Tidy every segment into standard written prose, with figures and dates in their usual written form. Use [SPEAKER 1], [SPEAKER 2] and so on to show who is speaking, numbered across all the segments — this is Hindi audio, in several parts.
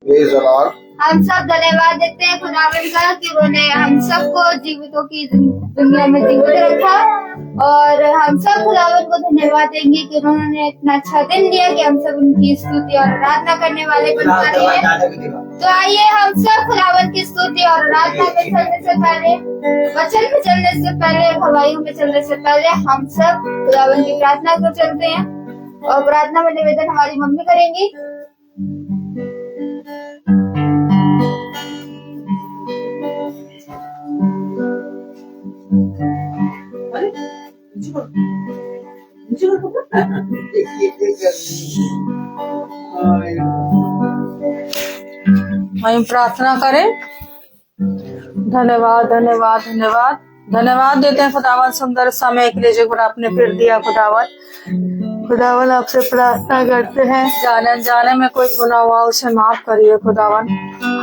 [SPEAKER 1] Praise the Lord.
[SPEAKER 2] हम सब धन्यवाद देते हैं खुदावन का कि उन्होंने हम सबको जीवितों की दुनिया में जीवित रखा, और हम सब खुदावन को धन्यवाद देंगे कि उन्होंने इतना अच्छा दिन दिया कि हम सब उनकी स्तुति और आराधना करने वाले बन पा रहे हैं। तो आइए हम सब खुदावन की स्तुति और आराधना में चलने से पहले, वचन में चलने से पहले, हवाइयों में चलने से पहले हम सब खुदावन की प्रार्थना को चलते हैं, और प्रार्थना में निवेदन हमारी मम्मी करेंगी।
[SPEAKER 3] हम प्रार्थना करें। धन्यवाद धन्यवाद धन्यवाद धन्यवाद देते हैं खुदावन सुंदर समय के लिए जो आपने फिर दिया। खुदावन आपसे प्रार्थना करते हैं, जाने जाने में कोई गुनाह हुआ उसे माफ करिए खुदावन।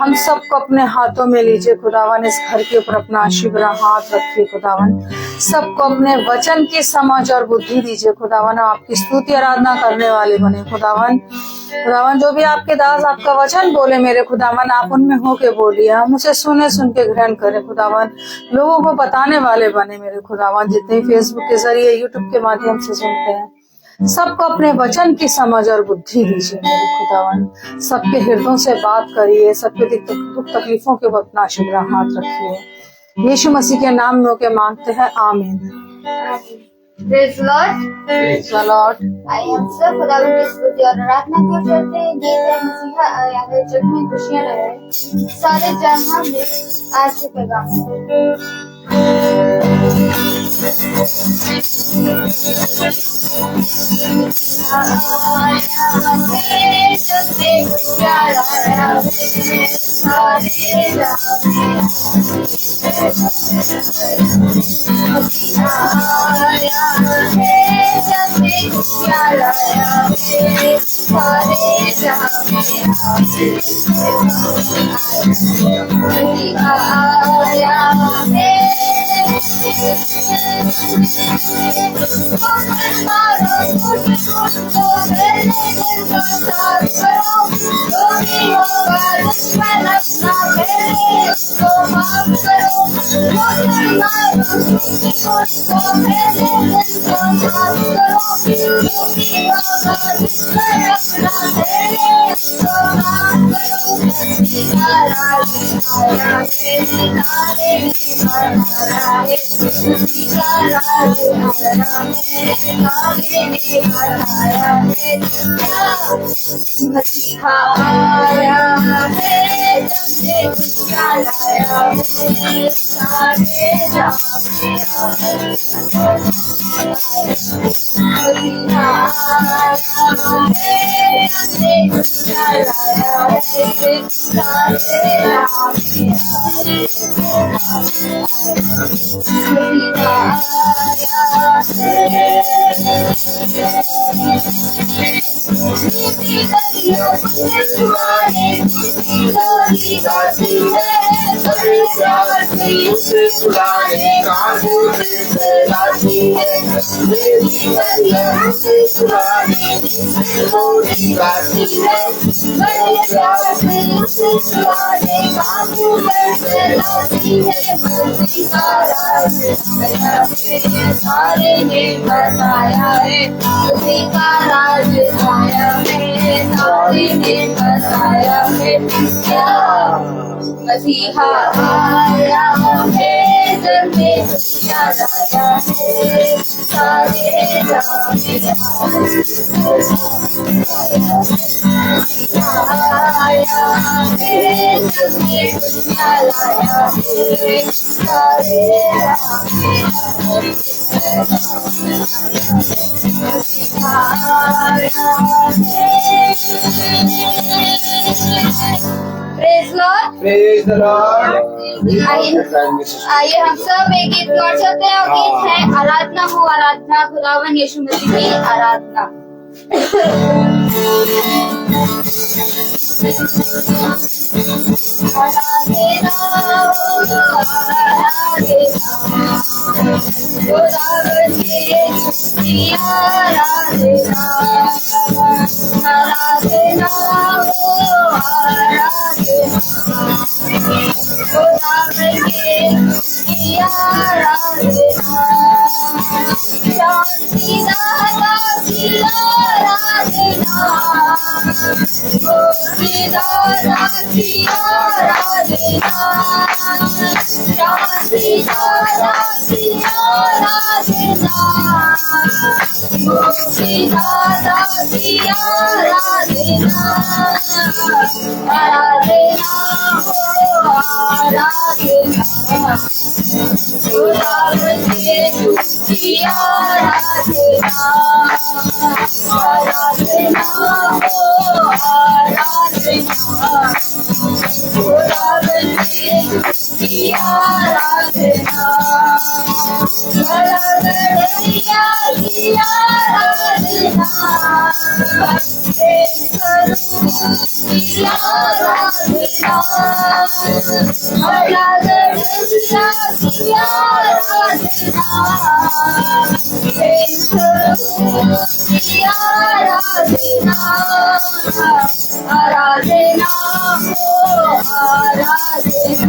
[SPEAKER 3] हम सबको अपने हाथों में लीजिए खुदावन, इस घर के ऊपर अपना आशीर्वाद हाथ रखिए खुदावन। सबको अपने वचन की समझ और बुद्धि दीजिए खुदावन, आपकी स्तुति आराधना करने वाले बने खुदावन। खुदावन जो भी आपके दास आपका वचन बोले मेरे खुदावन, आप उनमें होके बोलिए, हम उसे सुन के ग्रहण करें खुदावन। लोगों को बताने वाले बने मेरे खुदावन, जितने फेसबुक के जरिए यूट्यूब के माध्यम से सुनते हैं, सबको अपने वचन की समझ और बुद्धि दीजिए मेरे खुदावन। सबके हृदयों से बात करिए, सबके दुख तकलीफों के वक्त आशीर्वाद हाथ रखिए। यीशु मसीह के नाम में होके मांगते हैं, आमीन।
[SPEAKER 2] Praise the Lord. आइए हम सब खुदावन की स्तुति और आराधना को करते हैं। गीत है मसीहा आया है, जग में खुशियां लगाए, सारे जहां में आज के पैगाम। मसीहा आया है, सारे ने बताया है, उसी का राज आया है, सारे ने बताया है, क्या मसीहा आया है, जग में खुशियां लाया है, सारे जहां आया है, जग में खुशियां लाया है, सारे
[SPEAKER 1] प्रेज द लॉर्ड।
[SPEAKER 2] आइए हम सब एक गीत और चलते हैं, और गीत है आराधना हो आराधना, खुदावन यीशु मसीह की आराधना। आराधना आराधना शांति दाता की आराधना मुक्तिदाता की आराधना शांति दाता की आराधना मुक्तिदाता की आराधना आराधना हो आराधना खुदावंदे की आराधना आराधना हो आराधना खुदावंदे की आराधना गणगणिया की आराधना की आराधना गणगणिया की आराधना की आराधना आराधना हो आराधना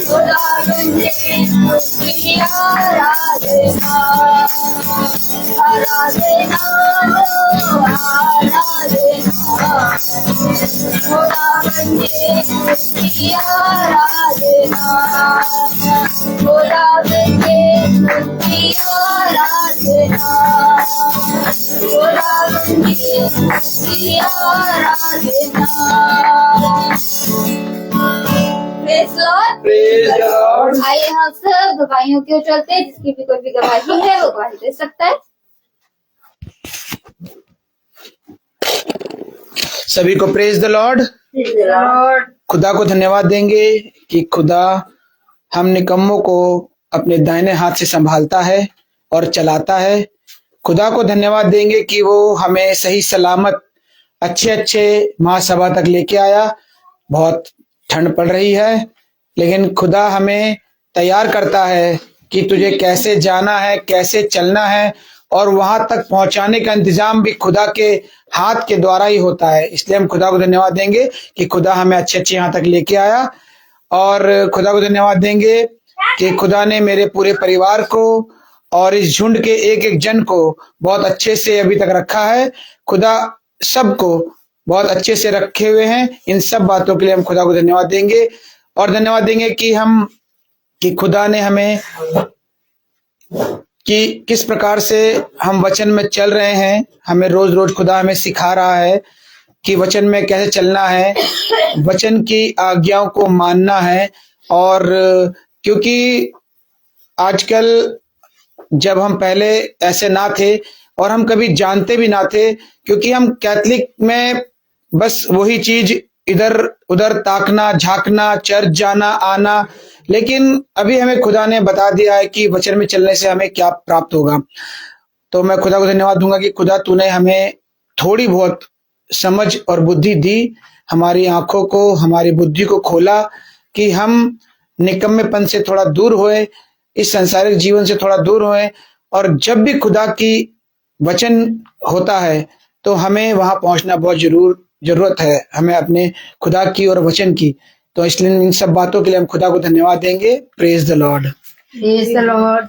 [SPEAKER 2] खुदावंदे की आराधना आराधना हो आराधना खुदावंदे की आराधना खुदावंदे की आराधना खुदावंदे की आराधना Praise Lord.
[SPEAKER 1] Praise the Lord.
[SPEAKER 2] आइए हम सब गवाहियों की ओर चलते हैं। जिसकी भी कोई भी गवाही है वो गवाही दे सकता है।
[SPEAKER 1] सभी को प्रेज द लॉर्ड। खुदा को धन्यवाद देंगे कि खुदा हम निकम्मों को अपने दाहिने हाथ से संभालता है और चलाता है। खुदा को धन्यवाद देंगे कि वो हमें सही सलामत अच्छे महासभा तक लेके आया। बहुत ठंड पड़ रही है, लेकिन खुदा हमें तैयार करता है कि तुझे कैसे जाना है, कैसे चलना है, और वहां तक पहुंचाने का इंतजाम भी खुदा के हाथ के द्वारा ही होता है। इसलिए हम खुदा को धन्यवाद देंगे कि खुदा हमें अच्छे यहाँ तक लेके आया। और खुदा को धन्यवाद देंगे कि खुदा ने मेरे पूरे परिवार को और इस झुंड के एक एक जन को बहुत अच्छे से अभी तक रखा है। खुदा सबको बहुत अच्छे से रखे हुए हैं। इन सब बातों के लिए हम खुदा को धन्यवाद देंगे और धन्यवाद देंगे कि खुदा ने हमें कि किस प्रकार से हम वचन में चल रहे हैं। हमें रोज रोज खुदा हमें सिखा रहा है कि वचन में कैसे चलना है, वचन की आज्ञाओं को मानना है। और क्योंकि आजकल जब हम पहले ऐसे ना थे और हम कभी जानते भी ना थे, क्योंकि हम कैथलिक में बस वही चीज इधर उधर ताकना, झांकना, चर्च जाना आना, लेकिन अभी हमें खुदा ने बता दिया है कि वचन में चलने से हमें क्या प्राप्त होगा। तो मैं खुदा को धन्यवाद दूंगा कि खुदा तूने हमें थोड़ी बहुत समझ और बुद्धि दी, हमारी आंखों को, हमारी बुद्धि को खोला कि हम निकम्मेपन से थोड़ा दूर होए, इस संसारिक जीवन से थोड़ा दूर होए, और जब भी खुदा की वचन होता है तो हमें वहां पहुंचना बहुत जरूरत है, हमें अपने खुदा की और वचन की। तो इसलिए इन सब बातों के लिए हम खुदा को धन्यवाद देंगे। Praise the Lord.
[SPEAKER 2] Praise the Lord.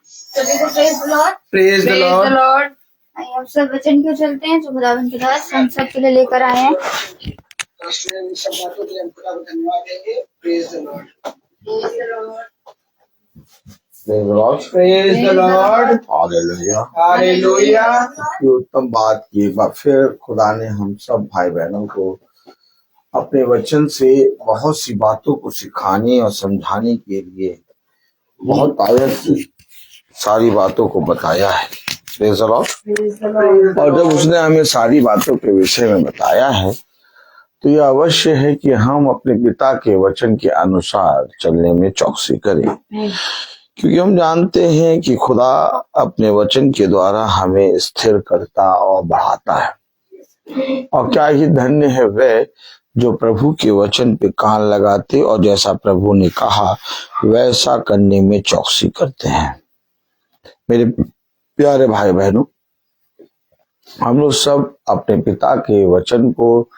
[SPEAKER 2] सभी को praise the Lord.
[SPEAKER 1] Praise the Lord.
[SPEAKER 2] आइए हम सब वचन क्यों चलते हैं जो खुदावन के दास हम सब के लिए लेकर आए हैं।
[SPEAKER 1] इन सब बातों के लिए हम खुदा को धन्यवाद देंगे। Praise the Lord.
[SPEAKER 2] Praise the Lord.
[SPEAKER 4] Praise the Lord.
[SPEAKER 1] Praise the Lord.
[SPEAKER 4] Hallelujah.
[SPEAKER 1] Hallelujah.
[SPEAKER 4] की उत्तम बात की एक बार फिर खुदा ने हम सब भाई बहनों को अपने वचन से बहुत सी बातों को सिखाने और समझाने के लिए बहुत आयत की सारी बातों को बताया है। Praise the Lord. और जब उसने हमें सारी बातों के विषय में बताया है तो यह अवश्य है कि हम अपने पिता के वचन के अनुसार चलने में चौकसी करें, क्योंकि हम जानते हैं कि खुदा अपने वचन के द्वारा हमें स्थिर करता और बढ़ाता है। और क्या ही धन्य है वे जो प्रभु के वचन पे कान लगाते और जैसा प्रभु ने कहा वैसा करने में चौकसी करते हैं। मेरे प्यारे भाई बहनों, हम लोग सब अपने पिता के वचन को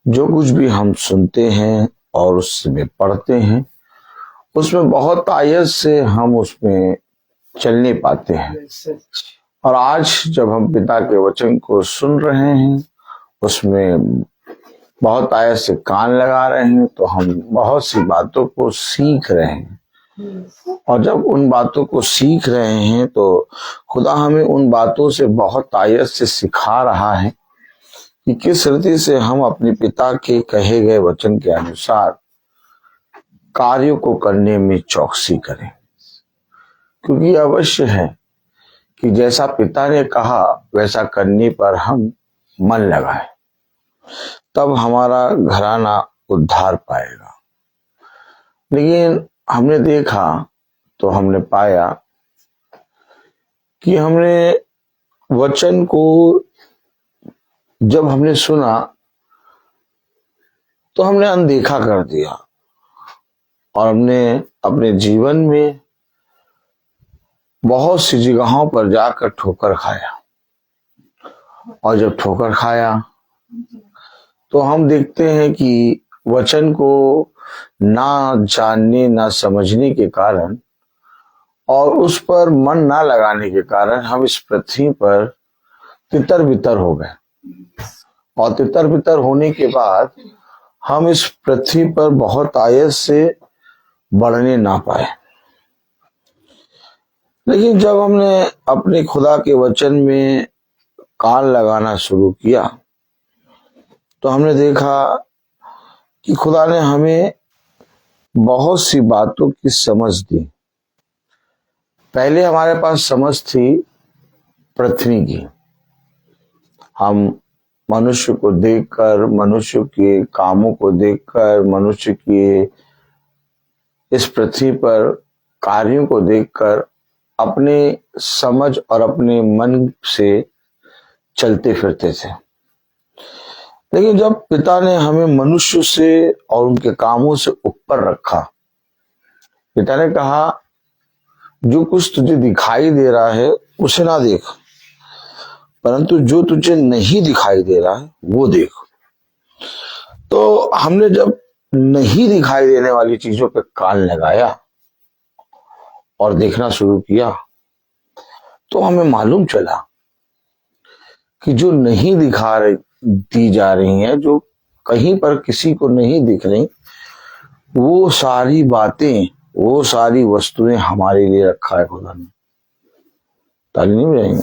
[SPEAKER 4] जो कुछ भी हम सुनते हैं और उसमें पढ़ते हैं, उसमें बहुत आयत से हम उसमें चल नहीं पाते हैं। और आज जब हम पिता के वचन को सुन रहे हैं, उसमें बहुत आयत से कान लगा रहे हैं, तो हम बहुत सी बातों को सीख रहे हैं। और जब उन बातों को सीख रहे हैं तो खुदा हमें उन बातों से बहुत आयत से सिखा रहा है कि किस रीति से हम अपने पिता के कहे गए वचन के अनुसार कार्यों को करने में चौकसी करें। क्योंकि अवश्य है कि जैसा पिता ने कहा वैसा करने पर हम मन लगाएं, तब हमारा घराना उद्धार पाएगा। लेकिन हमने देखा तो हमने पाया कि हमने वचन को जब हमने सुना तो हमने अनदेखा कर दिया और हमने अपने जीवन में बहुत सी जगहों पर जाकर ठोकर खाया। और जब ठोकर खाया तो हम देखते हैं कि वचन को ना जानने ना समझने के कारण और उस पर मन ना लगाने के कारण हम इस पृथ्वी पर तितर बितर हो गए। और तितर बितर होने के बाद हम इस पृथ्वी पर बहुत आयत से बढ़ने ना पाए। लेकिन जब हमने अपने खुदा के वचन में कान लगाना शुरू किया तो हमने देखा कि खुदा ने हमें बहुत सी बातों की समझ दी। पहले हमारे पास समझ थी पृथ्वी की। हम मनुष्य को देखकर, मनुष्य के कामों को देखकर, मनुष्य के इस पृथ्वी पर कार्यों को देखकर अपने समझ और अपने मन से चलते फिरते थे। लेकिन जब पिता ने हमें मनुष्य से और उनके कामों से ऊपर रखा, पिता ने कहा जो कुछ तुझे दिखाई दे रहा है उसे ना देख, परंतु जो तुझे नहीं दिखाई दे रहा है वो देख। तो हमने जब नहीं दिखाई देने वाली चीजों पे कान लगाया और देखना शुरू किया तो हमें मालूम चला कि जो नहीं दी जा रही हैं, जो कहीं पर किसी को नहीं दिख रही, वो सारी बातें, वो सारी वस्तुएं हमारे लिए रखा है खुदा ने। ताली नहीं बजाएंगे?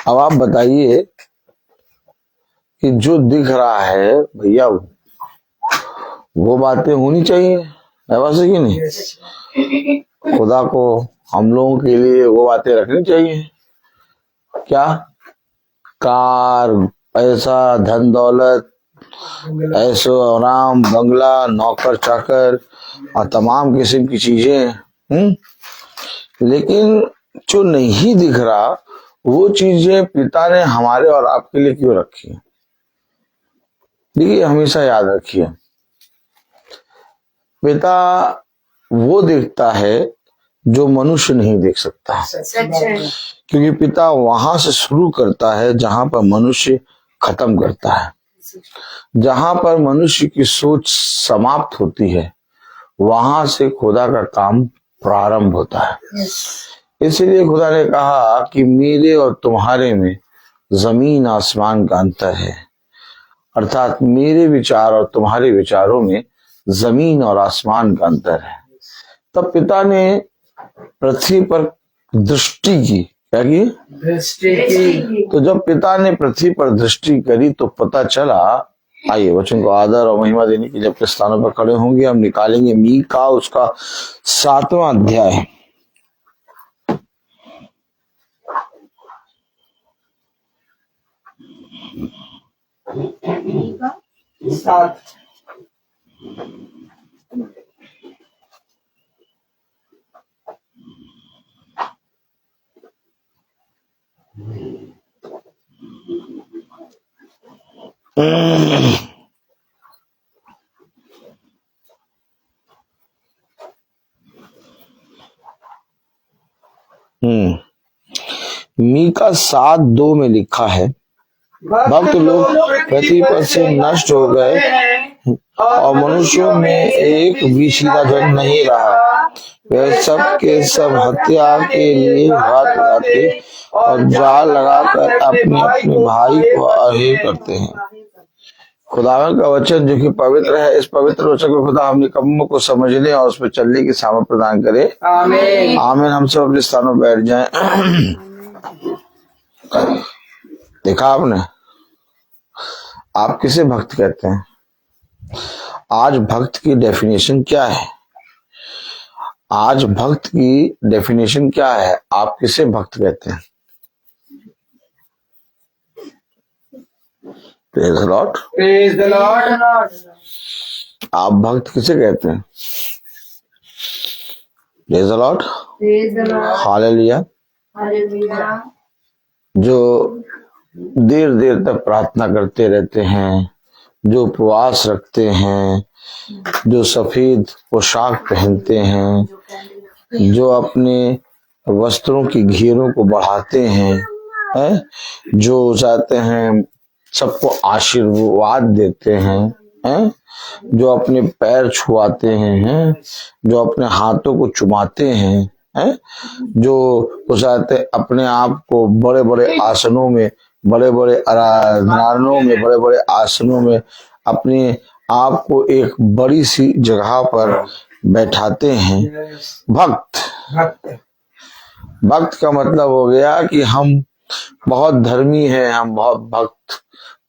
[SPEAKER 4] अब आप बताइए कि जो दिख रहा है भैया वो बातें होनी चाहिए, ऐसा कि नहीं? खुदा को हम लोगों के लिए वो बातें रखनी चाहिए। क्या? कार, पैसा, धन दौलत, ऐशो आराम, बंगला, नौकर चाकर और तमाम किस्म की चीजें। लेकिन जो नहीं दिख रहा वो चीजें पिता ने हमारे और आपके लिए क्यों रखी है? देखिए, हमेशा याद रखिए, पिता वो देखता है जो मनुष्य नहीं देख सकता। क्योंकि पिता वहां से शुरू करता है जहां पर मनुष्य खत्म करता है। जहां पर मनुष्य की सोच समाप्त होती है वहां से खुदा का काम प्रारंभ होता है। इसलिए खुदा ने कहा कि मेरे और तुम्हारे में जमीन आसमान का अंतर है, अर्थात मेरे विचार और तुम्हारे विचारों में जमीन और आसमान का अंतर है। तब पिता ने पृथ्वी पर दृष्टि की। क्या की? दृष्टि की। तो जब पिता ने पृथ्वी पर दृष्टि करी तो पता चला। आइए वचन को आदर और महिमा देने के जब स्थानों पर खड़े होंगे हम निकालेंगे मीका उसका 7वां अध्याय। मीका 7:2 में लिखा है, भक्त लोग पृथ्वी पर से नष्ट हो गए और मनुष्यों में एक भी सीधा जन नहीं रहा। वे सब के सब हत्या के लिए घात लगाते और जाल लगाकर अपने अपने भाई को अहेय करते हैं। खुदावन का वचन जो कि पवित्र है, इस पवित्र वचन को खुदा हम निकम्मों को समझने और उस पर चलने की सामर्थ प्रदान करे। आमीन। आमीन। हम सब अपने स्थानों पर बैठ जाएं। देखा आपने, आप किसे भक्त कहते हैं? आज भक्त की डेफिनेशन क्या है? आज भक्त की डेफिनेशन क्या है? आप किसे भक्त कहते हैं? Praise the Lord.
[SPEAKER 1] Praise the Lord.
[SPEAKER 4] आप भक्त किसे कहते हैं? Praise the Lord. हालेलुया। जो देर देर तक प्रार्थना करते रहते हैं, जो उपवास रखते हैं, जो सफेद पोशाक पहनते हैं, जो अपने वस्त्रों की घेरों को बढ़ाते हैं, जो चाहते हैं सबको आशीर्वाद देते हैं, जो अपने पैर छुआते हैं, जो अपने हाथों को चुमाते हैं, जो चाहते अपने आप को बड़े बड़े आसनों में, बड़े बड़े आराधनालयों में, बड़े बड़े आसनों में अपने आप को एक बड़ी सी जगह पर बैठाते हैं। भक्त का मतलब हो गया कि हम बहुत धर्मी हैं, हम बहुत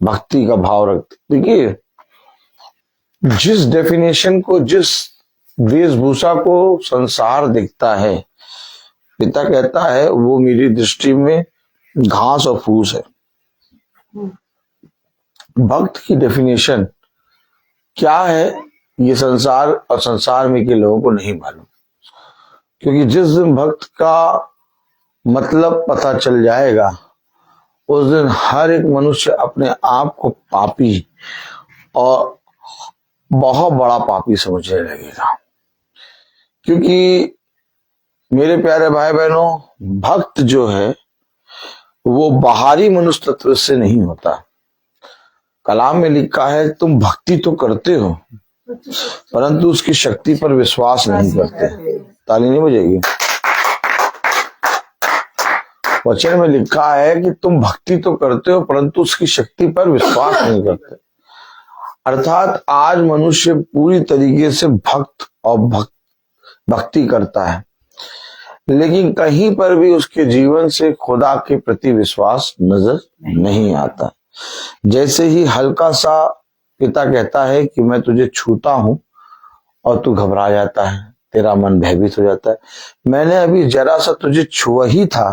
[SPEAKER 4] भक्ति का भाव रखते। देखिए, जिस डेफिनेशन को, जिस वेशभूषा को संसार दिखता है, पिता कहता है वो मेरी दृष्टि में घास और फूस है। भक्त की डेफिनेशन क्या है, ये संसार और संसार में के लोगों को नहीं मालूम। क्योंकि जिस दिन भक्त का मतलब पता चल जाएगा, उस दिन हर एक मनुष्य अपने आप को पापी और बहुत बड़ा पापी समझने लगेगा। क्योंकि मेरे प्यारे भाई बहनों, भक्त जो है वो बाहरी मनुष्य तत्व से नहीं होता। कलाम में लिखा है तुम भक्ति तो करते हो परंतु उसकी शक्ति पर विश्वास नहीं करते। ताली नहीं बजेगी। वचन में लिखा है कि तुम भक्ति तो करते हो परंतु उसकी शक्ति पर विश्वास नहीं करते। अर्थात आज मनुष्य पूरी तरीके से भक्त और भक्ति करता है, लेकिन कहीं पर भी उसके जीवन से खुदा के प्रति विश्वास नजर नहीं आता। जैसे ही हल्का सा पिता कहता है कि मैं तुझे छूता हूं और तू घबरा जाता है, तेरा मन भयभीत हो जाता है। मैंने अभी जरा सा तुझे छुआ ही था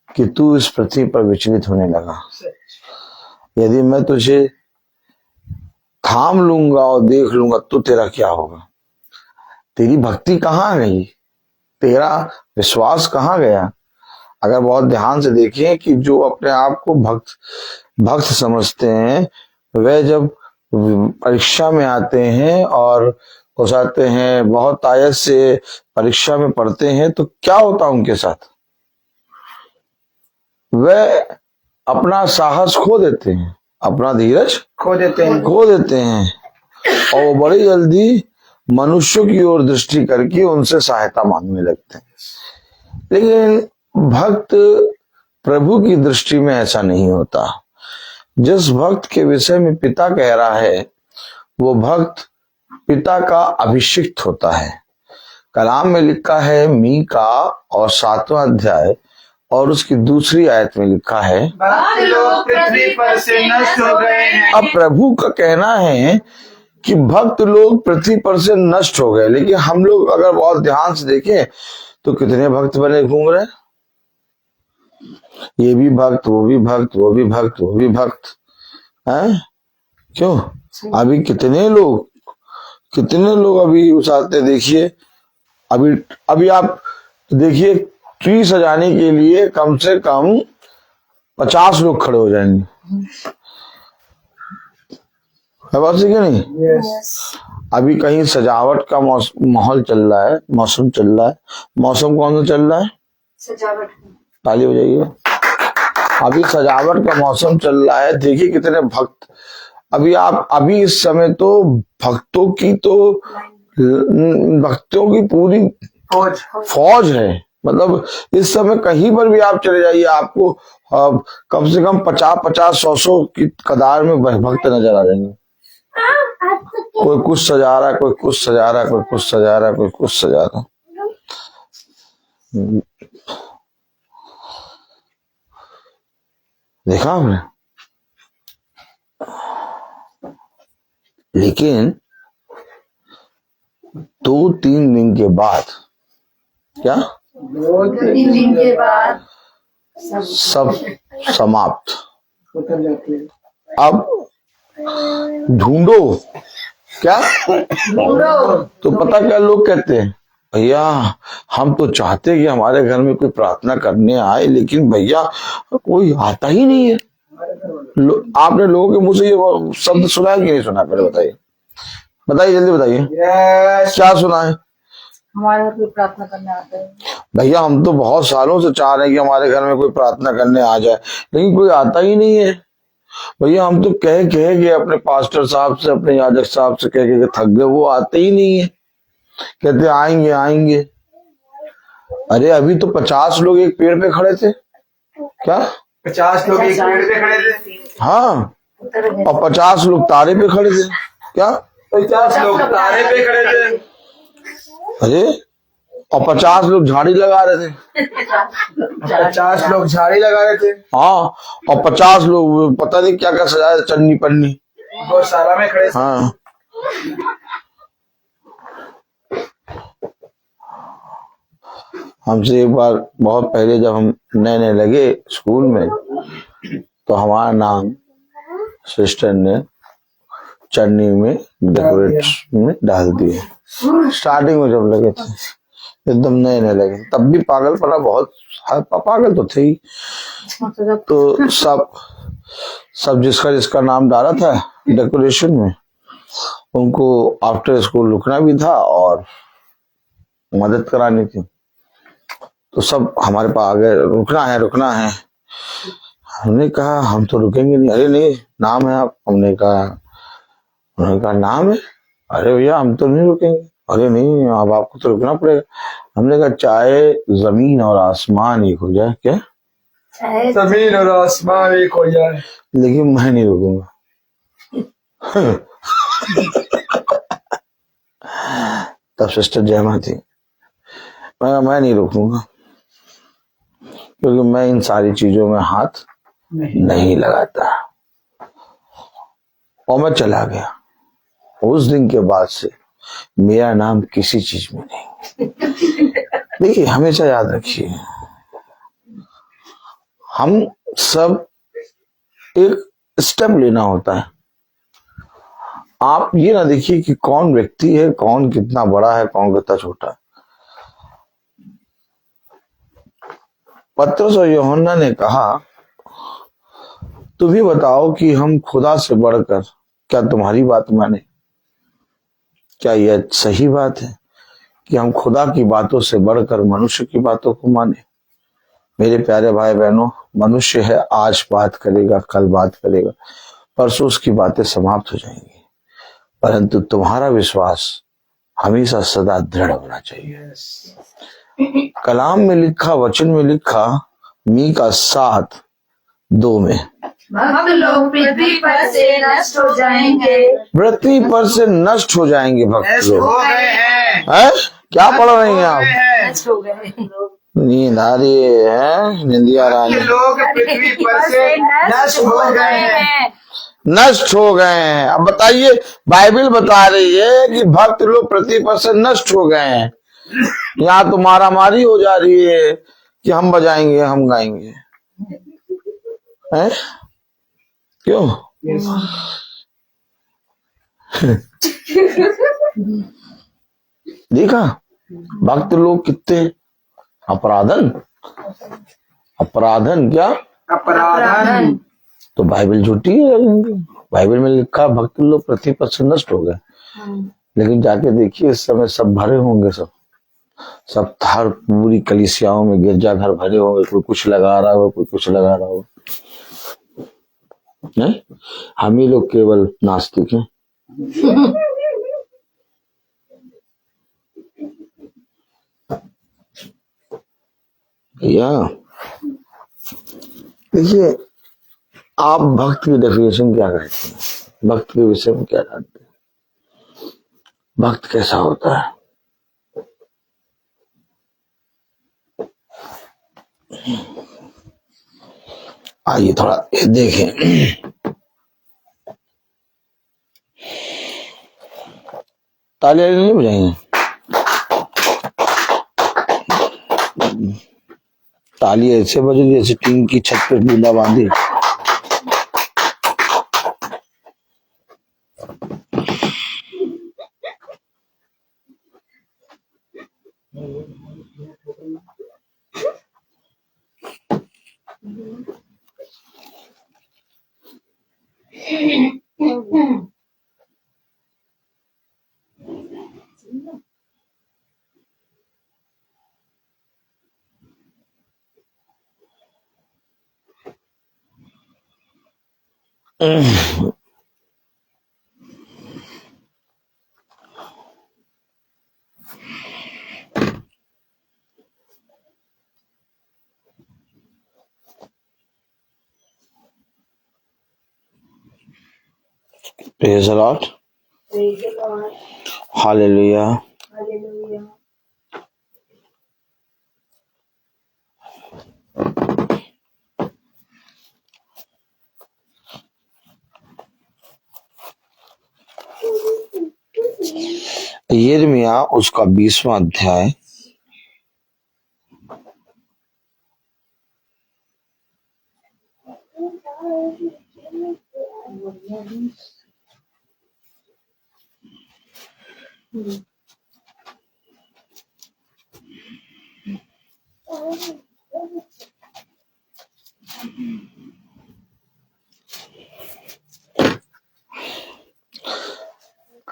[SPEAKER 4] कि तू इस पृथ्वी पर विचलित होने लगा। यदि मैं तुझे थाम लूंगा और देख लूंगा तो तेरा क्या होगा? तेरी भक्ति कहाँ गई? तेरा विश्वास कहाँ गया? अगर बहुत ध्यान से देखें कि जो अपने आप को भक्त समझते हैं, वह जब परीक्षा में आते हैं और हो जाते हैं, बहुत आयत से परीक्षा में पढ़ते हैं, तो क्या होता उनके साथ? वह अपना साहस खो देते हैं, अपना धीरज खो देते हैं और वो बड़ी जल्दी मनुष्यों की ओर दृष्टि करके उनसे सहायता मांगने लगते हैं। लेकिन भक्त प्रभु की दृष्टि में ऐसा नहीं होता। जिस भक्त के विषय में पिता कह रहा है, वो भक्त पिता का अभिषिक्त होता है। कलाम में लिखा है मीका और 7वां अध्याय और उसकी दूसरी आयत में लिखा है
[SPEAKER 1] भक्त लोग पृथ्वी पर से नष्ट हो गए हैं।
[SPEAKER 4] अब प्रभु का कहना है कि भक्त लोग पृथ्वी पर से नष्ट हो गए, लेकिन हम लोग अगर बहुत ध्यान से देखें तो कितने भक्त बने घूम रहे? ये भी भक्त, वो भी भक्त, वो भी भक्त, वो भी भक्त हैं। क्यों? अभी कितने लोग अभी उसाते, देखिए अभी आप देखिए, ट्री सजाने के लिए कम से कम 50 लोग खड़े हो जाएंगे। है बात सही क्या नहीं? अभी कहीं सजावट का माहौल चल रहा है, मौसम चल रहा है। मौसम कौन सा चल रहा है?
[SPEAKER 3] सजावट।
[SPEAKER 4] ताली हो जाइए। अभी सजावट का मौसम चल रहा है, देखिए कितने भक्त। अभी इस समय तो भक्तों की पूरी फौज है। मतलब इस समय कहीं पर भी आप चले जाइए, आपको कम से कम 50-50, 100 की कतार में भक्त नजर आ जाएंगे। कोई कुछ सजा रहा है, कोई कुछ सजा रहा है, कोई कुछ सजा रहा है, कोई कुछ सजा रहा है। देखा हमने। लेकिन 2-3 दिन के बाद क्या
[SPEAKER 2] 2-3 दिन के बाद
[SPEAKER 4] सब समाप्त। अब ढूंढो क्या, तो पता क्या लोग कहते हैं, भैया हम तो चाहते हैं कि हमारे घर में कोई प्रार्थना करने आए, लेकिन भैया कोई आता ही नहीं है। आपने लोगों के मुंह से ये शब्द सुना है कि नहीं सुना? पहले बताइए, बताइए, जल्दी बताइए। क्या सुना है?
[SPEAKER 3] हमारे घर कोई प्रार्थना करने आते हैं।
[SPEAKER 4] भैया हम तो बहुत सालों से चाह रहे हैं कि हमारे घर में कोई प्रार्थना करने आ जाए, लेकिन कोई आता ही नहीं है। भैया हम तो कह के अपने पास्टर साहब से, अपने याजक साहब से कह के थक गए, वो आते ही नहीं है। कहते आएंगे आएंगे। अरे अभी तो 50 लोग एक पेड़ पे खड़े थे। क्या
[SPEAKER 1] 50 लोग एक पेड़ पे खड़े थे?
[SPEAKER 4] हाँ, और 50 लोग तारे पे खड़े थे। क्या
[SPEAKER 1] 50 लोग तारे पे खड़े थे?
[SPEAKER 4] अरे और 50 लोग झाड़ी लगा रहे थे।
[SPEAKER 1] 50 लोग झाड़ी लगा रहे थे।
[SPEAKER 4] हाँ, और 50 लोग पता नहीं क्या क्या सजाए, चन्नी पन्नी
[SPEAKER 1] गौशाला में खड़े थे।
[SPEAKER 4] हाँ। हमसे एक बार बहुत पहले जब हम नए नए लगे स्कूल में, तो हमारा नाम सिस्टर ने चन्नी में डेकोरेट में डाल दिए। स्टार्टिंग में जब लगे थे, एकदम नए नए लगे, तब भी पागल पना बहुत, पागल तो थे ही। तो सब जिसका नाम डाला था डेकोरेशन में, उनको आफ्टर स्कूल रुकना भी था और मदद करानी थी। तो सब हमारे पास आ गए, रुकना है। हमने कहा हम तो रुकेंगे नहीं। अरे नहीं, नाम है आप। उन्होंने कहा नाम है? अरे भैया हम तो नहीं रुकेंगे। अरे नहीं, अब आपको तो रुकना पड़ेगा। हमने कहा चाहे जमीन और आसमान एक हो जाए। क्या
[SPEAKER 1] जमीन और आसमान एक हो जाए,
[SPEAKER 4] लेकिन मैं नहीं रुकूंगा। तब सिस्टर जयमा थी। मैं नहीं रुकूंगा, क्योंकि मैं इन सारी चीजों में हाथ नहीं लगाता। और मैं चला गया। उस दिन के बाद से मेरा नाम किसी चीज में नहीं। देखिए हमेशा याद रखिए, हम सब एक स्टेप लेना होता है। आप ये ना देखिए कि कौन व्यक्ति है, कौन कितना बड़ा है, कौन कितना छोटा है। पतरस और यूहन्ना ने कहा, तुम ही बताओ कि हम खुदा से बढ़कर क्या तुम्हारी बात माने? क्या यह सही बात है कि हम खुदा की बातों से बढ़कर मनुष्य की बातों को माने? मेरे प्यारे भाई बहनों, मनुष्य है, आज बात करेगा, कल बात करेगा, परसों उसकी बातें समाप्त हो जाएंगी, परंतु तुम्हारा विश्वास हमेशा सदा दृढ़ होना चाहिए। कलाम में लिखा, वचन में लिखा, मीका 7:2 में,
[SPEAKER 2] भक्त लोग पृथ्वी पर से नष्ट हो जाएंगे।
[SPEAKER 4] पृथ्वी पर से नष्ट हो जाएंगे भक्त लोग।
[SPEAKER 1] हो गए हैं।
[SPEAKER 4] हैं? क्या पढ़ रही हैं आप?
[SPEAKER 3] नष्ट हो गए।
[SPEAKER 4] नींद आ रही है, निंदिया रानी।
[SPEAKER 1] लोग पृथ्वी पर से नष्ट हो गए हैं।
[SPEAKER 4] नष्ट हो गए हैं। अब बताइए, बाइबल बता रही है कि भक्त लोग पृथ्वी पर से नष्ट हो गए हैं। यहाँ तो मारामारी हो जा रही है कि हम बजाएंगे, हम गाएंगे। हैं? क्यों? देखा भक्त लोग कितने अपराधन क्या
[SPEAKER 1] अपराधन।
[SPEAKER 4] तो बाइबल झूठी है। बाइबल में लिखा भक्त लोग पृथ्वी पर से नष्ट हो गए, लेकिन जाके देखिए इस समय सब भरे होंगे, सब हर पूरी कलीसियाओं में गिरजाघर भरे होंगे। कोई कुछ लगा रहा हो, कोई कुछ लगा रहा हो। नहीं, हम ही लोग केवल नास्तिक हैं। भैया देखिए, आप भक्त की डेफिनेशन क्या करते हैं? भक्त के विषय में क्या जानते हैं? भक्त कैसा होता है? आइए थोड़ा ये देखें। तालियां नहीं बजाएंगे? ताली ऐसे बजेगी जैसे टीन की छत पे बूंदा बांधी। Praise the Lord. Hallelujah. यिर्मयाह उसका 20वां अध्याय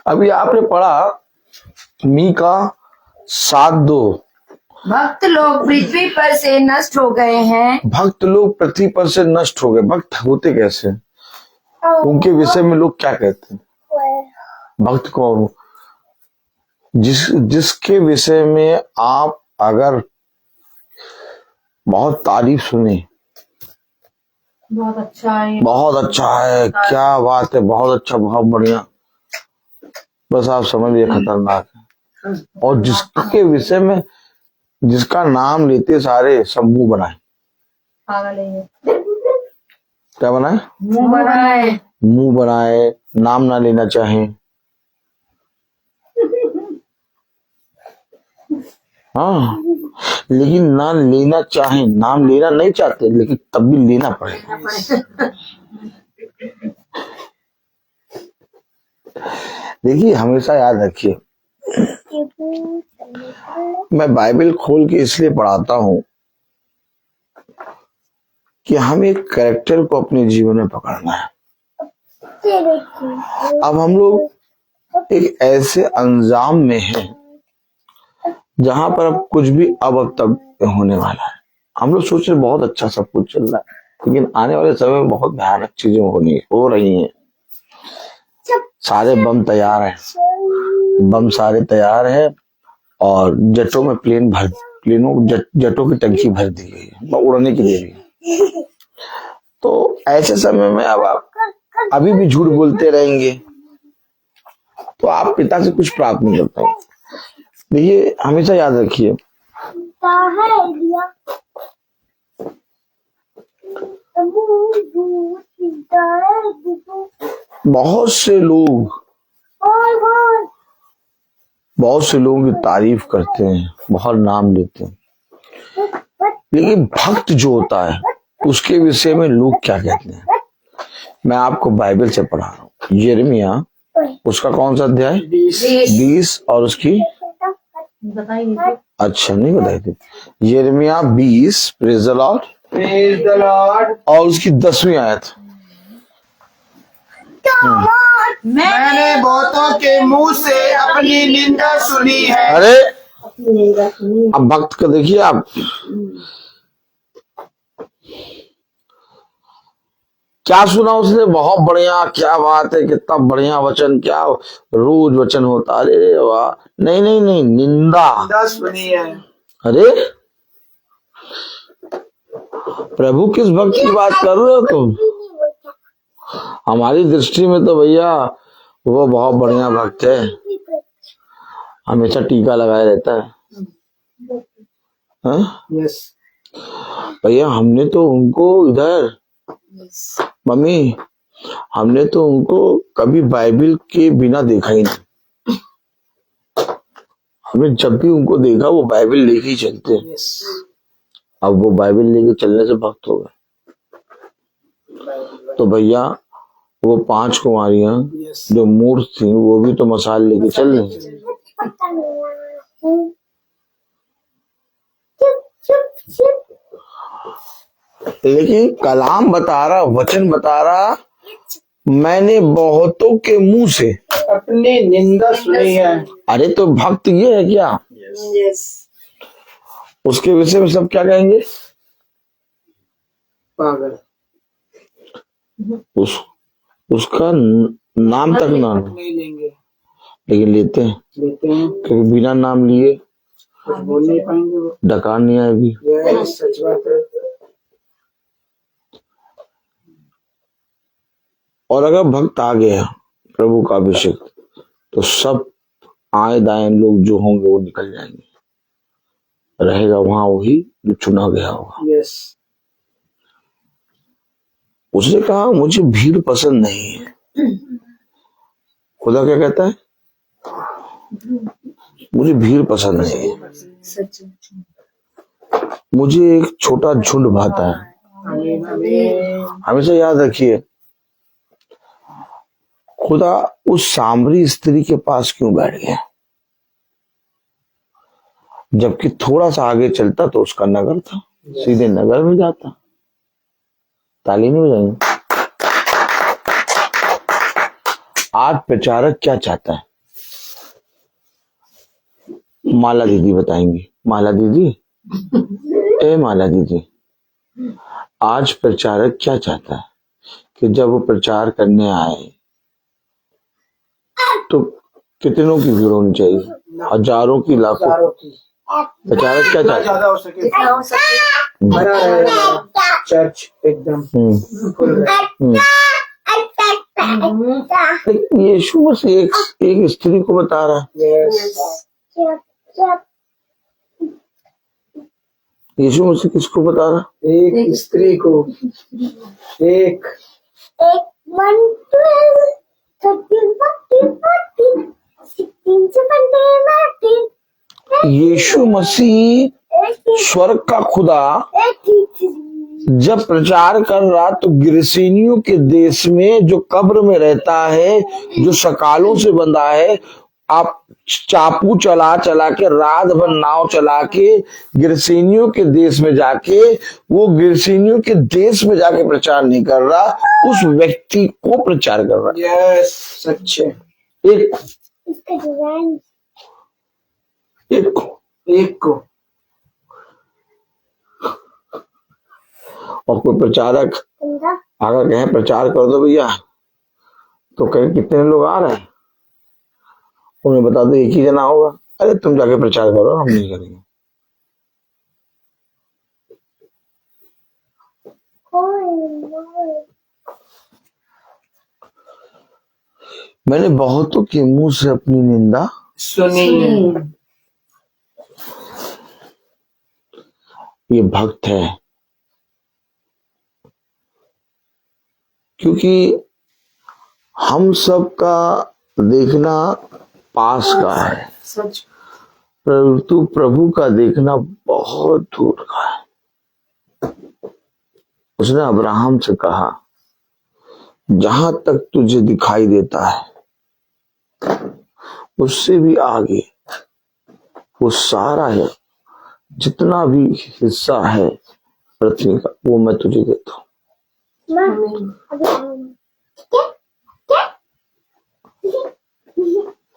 [SPEAKER 4] अभी आपने पढ़ा मीका 7:2।
[SPEAKER 5] भक्त लोग पृथ्वी पर से नष्ट हो गए हैं।
[SPEAKER 4] भक्त लोग पृथ्वी पर से नष्ट हो गए। भक्त होते कैसे? उनके विषय में लोग क्या कहते हैं? भक्त कौन? जिसके विषय में आप अगर बहुत तारीफ सुने,
[SPEAKER 3] बहुत अच्छा है,
[SPEAKER 4] बहुत अच्छा है, क्या बात है, बहुत अच्छा, बहुत बढ़िया, बस आप समझिए खतरनाक है। और जिसके विषय में जिसका नाम लेते सारे सब मुंह बनाए।
[SPEAKER 3] पागल है,
[SPEAKER 4] क्या बनाए?
[SPEAKER 5] मुंह बनाए।
[SPEAKER 4] मुंह बनाए, नाम ना लेना चाहे। हाँ, लेकिन ना लेना चाहे, नाम लेना नहीं चाहते, लेकिन तब भी लेना पड़ेगा। देखिए, हमेशा याद रखिए, मैं बाइबल खोल के इसलिए पढ़ाता हूं कि हमें एक कैरेक्टर को अपने जीवन में पकड़ना है। अब हम लोग एक ऐसे अंजाम में हैं जहां पर अब कुछ भी अब तब होने वाला है। हम लोग सोच रहे बहुत अच्छा सब कुछ चल रहा है, लेकिन आने वाले समय में बहुत भयानक चीजें हो रही हैं। सारे बम तैयार हैं, बम सारे तैयार हैं, और जेटों में जेटों की टंकी भर दी गई है, उड़ने की दे रही है। तो ऐसे समय में अब आप अभी भी झूठ बोलते रहेंगे तो आप पिता से कुछ प्राप्त नहीं कर पाएंगे। देखिए, हमेशा याद रखिए, बहुत से लोग की तारीफ करते हैं, बहुत नाम लेते हैं, लेकिन भक्त जो होता है उसके विषय में लोग क्या कहते हैं? मैं आपको बाइबल से पढ़ा रहा हूँ। यिर्मयाह उसका कौन सा अध्याय? 20 और उसकी अच्छा नहीं बताई थी। यिर्मयाह 20, प्रेज द लॉर्ड, और उसकी 10वीं आयत।
[SPEAKER 1] मैंने बहुतों के मुंह से अपनी निंदा सुनी है।
[SPEAKER 4] अरे अब भक्त को देखिए आप, क्या सुना उसने? बहुत बढ़िया, क्या बात है, कितना बढ़िया वचन, क्या रोज वचन होता। अरे वाह, नहीं नहीं नहीं, निंदा।
[SPEAKER 1] निंदा सुनी है।
[SPEAKER 4] अरे प्रभु किस भक्त की बात कर रहे हो तुम? हमारी दृष्टि में तो भैया वो बहुत बढ़िया भक्त है, हमेशा टीका लगाए रहता है। हाँ?
[SPEAKER 1] यस।
[SPEAKER 4] भैया हमने तो उनको इधर, मम्मी, हमने तो उनको कभी बाइबल के बिना देखा ही नहीं। हमने जब भी उनको देखा वो बाइबल लेके ही चलते हैं।
[SPEAKER 1] यस।
[SPEAKER 4] अब वो बाइबल लेके चलने से भक्त हो गए। तो भैया वो 5 कुमारियां
[SPEAKER 1] यस।
[SPEAKER 4] जो मूर्ख थी वो भी तो मसाल लेके चल रही। लेकिन कलाम बता रहा, वचन बता रहा, मैंने बहुतों के मुंह से
[SPEAKER 1] अपनी निंदा सुनी है।
[SPEAKER 4] अरे तो भक्त ये है क्या?
[SPEAKER 5] यस।
[SPEAKER 4] उसके विषय में सब क्या कहेंगे?
[SPEAKER 1] पागल।
[SPEAKER 4] उसका नाम तक ना लो,
[SPEAKER 1] नहीं लेंगे,
[SPEAKER 4] लेकिन लेते हैं,
[SPEAKER 1] लेते हैं,
[SPEAKER 4] क्योंकि बिना नाम लिए
[SPEAKER 1] कुछ बोल नहीं पाएंगे वो।
[SPEAKER 4] डकार नहीं आएगी।
[SPEAKER 1] यस, सच बात है।
[SPEAKER 4] और अगर भक्त आ गया प्रभु का अभिषेक, तो सब आए दाएं लोग जो होंगे वो निकल जाएंगे, रहेगा वहां वही जो चुना गया होगा।
[SPEAKER 1] यस।
[SPEAKER 4] उसने कहा मुझे भीड़ पसंद नहीं है। खुदा क्या कहता है? मुझे भीड़ पसंद नहीं है, मुझे एक छोटा झुंड भाता है।
[SPEAKER 1] आमीन, आमीन।
[SPEAKER 4] हमेशा याद रखिए, खुदा उस सामरी स्त्री के पास क्यों बैठ गया? जबकि थोड़ा सा आगे चलता तो उसका नगर था, सीधे नगर में जाता। ताली नहीं बजाएंगे? आज प्रचारक क्या चाहता है? माला दीदी बताएंगी। माला दीदी, ए माला दीदी, आज प्रचारक क्या चाहता है कि जब वो प्रचार करने आए तो कितनों की भीड़ होनी चाहिए? हजारों की, लाखों।
[SPEAKER 1] चारों की।
[SPEAKER 4] प्रचारक क्या चाहता है?
[SPEAKER 1] ज्यादा हो सके भरा रहेगा चर्च एकदम फुल रहे।
[SPEAKER 4] लेकिन यीशु मसीह एक स्त्री को बता रहा है।
[SPEAKER 1] यस।
[SPEAKER 4] यीशु मसीह किसको बता रहा है?
[SPEAKER 1] एक स्त्री को, एक
[SPEAKER 2] 1, 12, 13, 14, 15, 16, 17, 18,
[SPEAKER 4] यीशु मसीह स्वर्ग का खुदा
[SPEAKER 2] 83।
[SPEAKER 4] जब प्रचार कर रहा तो गिरसेनियों के देश में जो कब्र में रहता है, जो सकालों से बंधा है, आप चापू चला चला के, रात भर नाव चला के गिरसेनियों के देश में जाके, वो गिरसेनियों के देश में जाके प्रचार नहीं कर रहा, उस व्यक्ति को प्रचार कर रहा है।
[SPEAKER 1] यस, सच्चे।
[SPEAKER 4] एक
[SPEAKER 2] इसका डिजाइन
[SPEAKER 1] एक को
[SPEAKER 4] और कोई प्रचारक अगर कहें प्रचार कर दो भैया, तो कहें कितने लोग आ रहे हैं, उन्हें बता दो एक ही जना होगा। अरे तुम जाके प्रचार करो, हम नहीं करेंगे। मैंने बहुतों के मुंह से अपनी निंदा
[SPEAKER 1] सुनी है।
[SPEAKER 4] ये भक्त है, क्योंकि हम सब का देखना पास का है,
[SPEAKER 1] सच।
[SPEAKER 4] परंतु प्रभु का देखना बहुत दूर का है। उसने अब्राहम से कहा, जहां तक तुझे दिखाई देता है उससे भी आगे वो सारा है, जितना भी हिस्सा है पृथ्वी का, वो मैं तुझे देता हूं।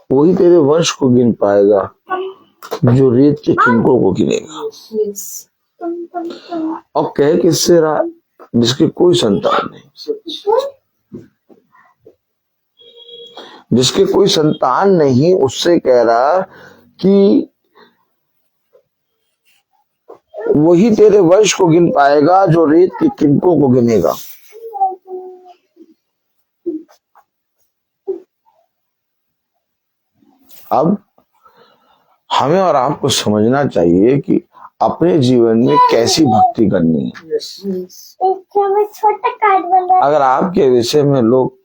[SPEAKER 4] वही तेरे वंश को गिन पाएगा जो रेत के किंकों को गिनेगा। और कह किससे रहा? जिसकी कोई संतान नहीं, जिसके कोई संतान नहीं, उससे कह रहा कि वही तेरे वंश को गिन पाएगा जो रेत के किनकों को गिनेगा। अब हमें और आपको समझना चाहिए कि अपने जीवन में कैसी भक्ति करनी है। अगर आपके विषय में लोग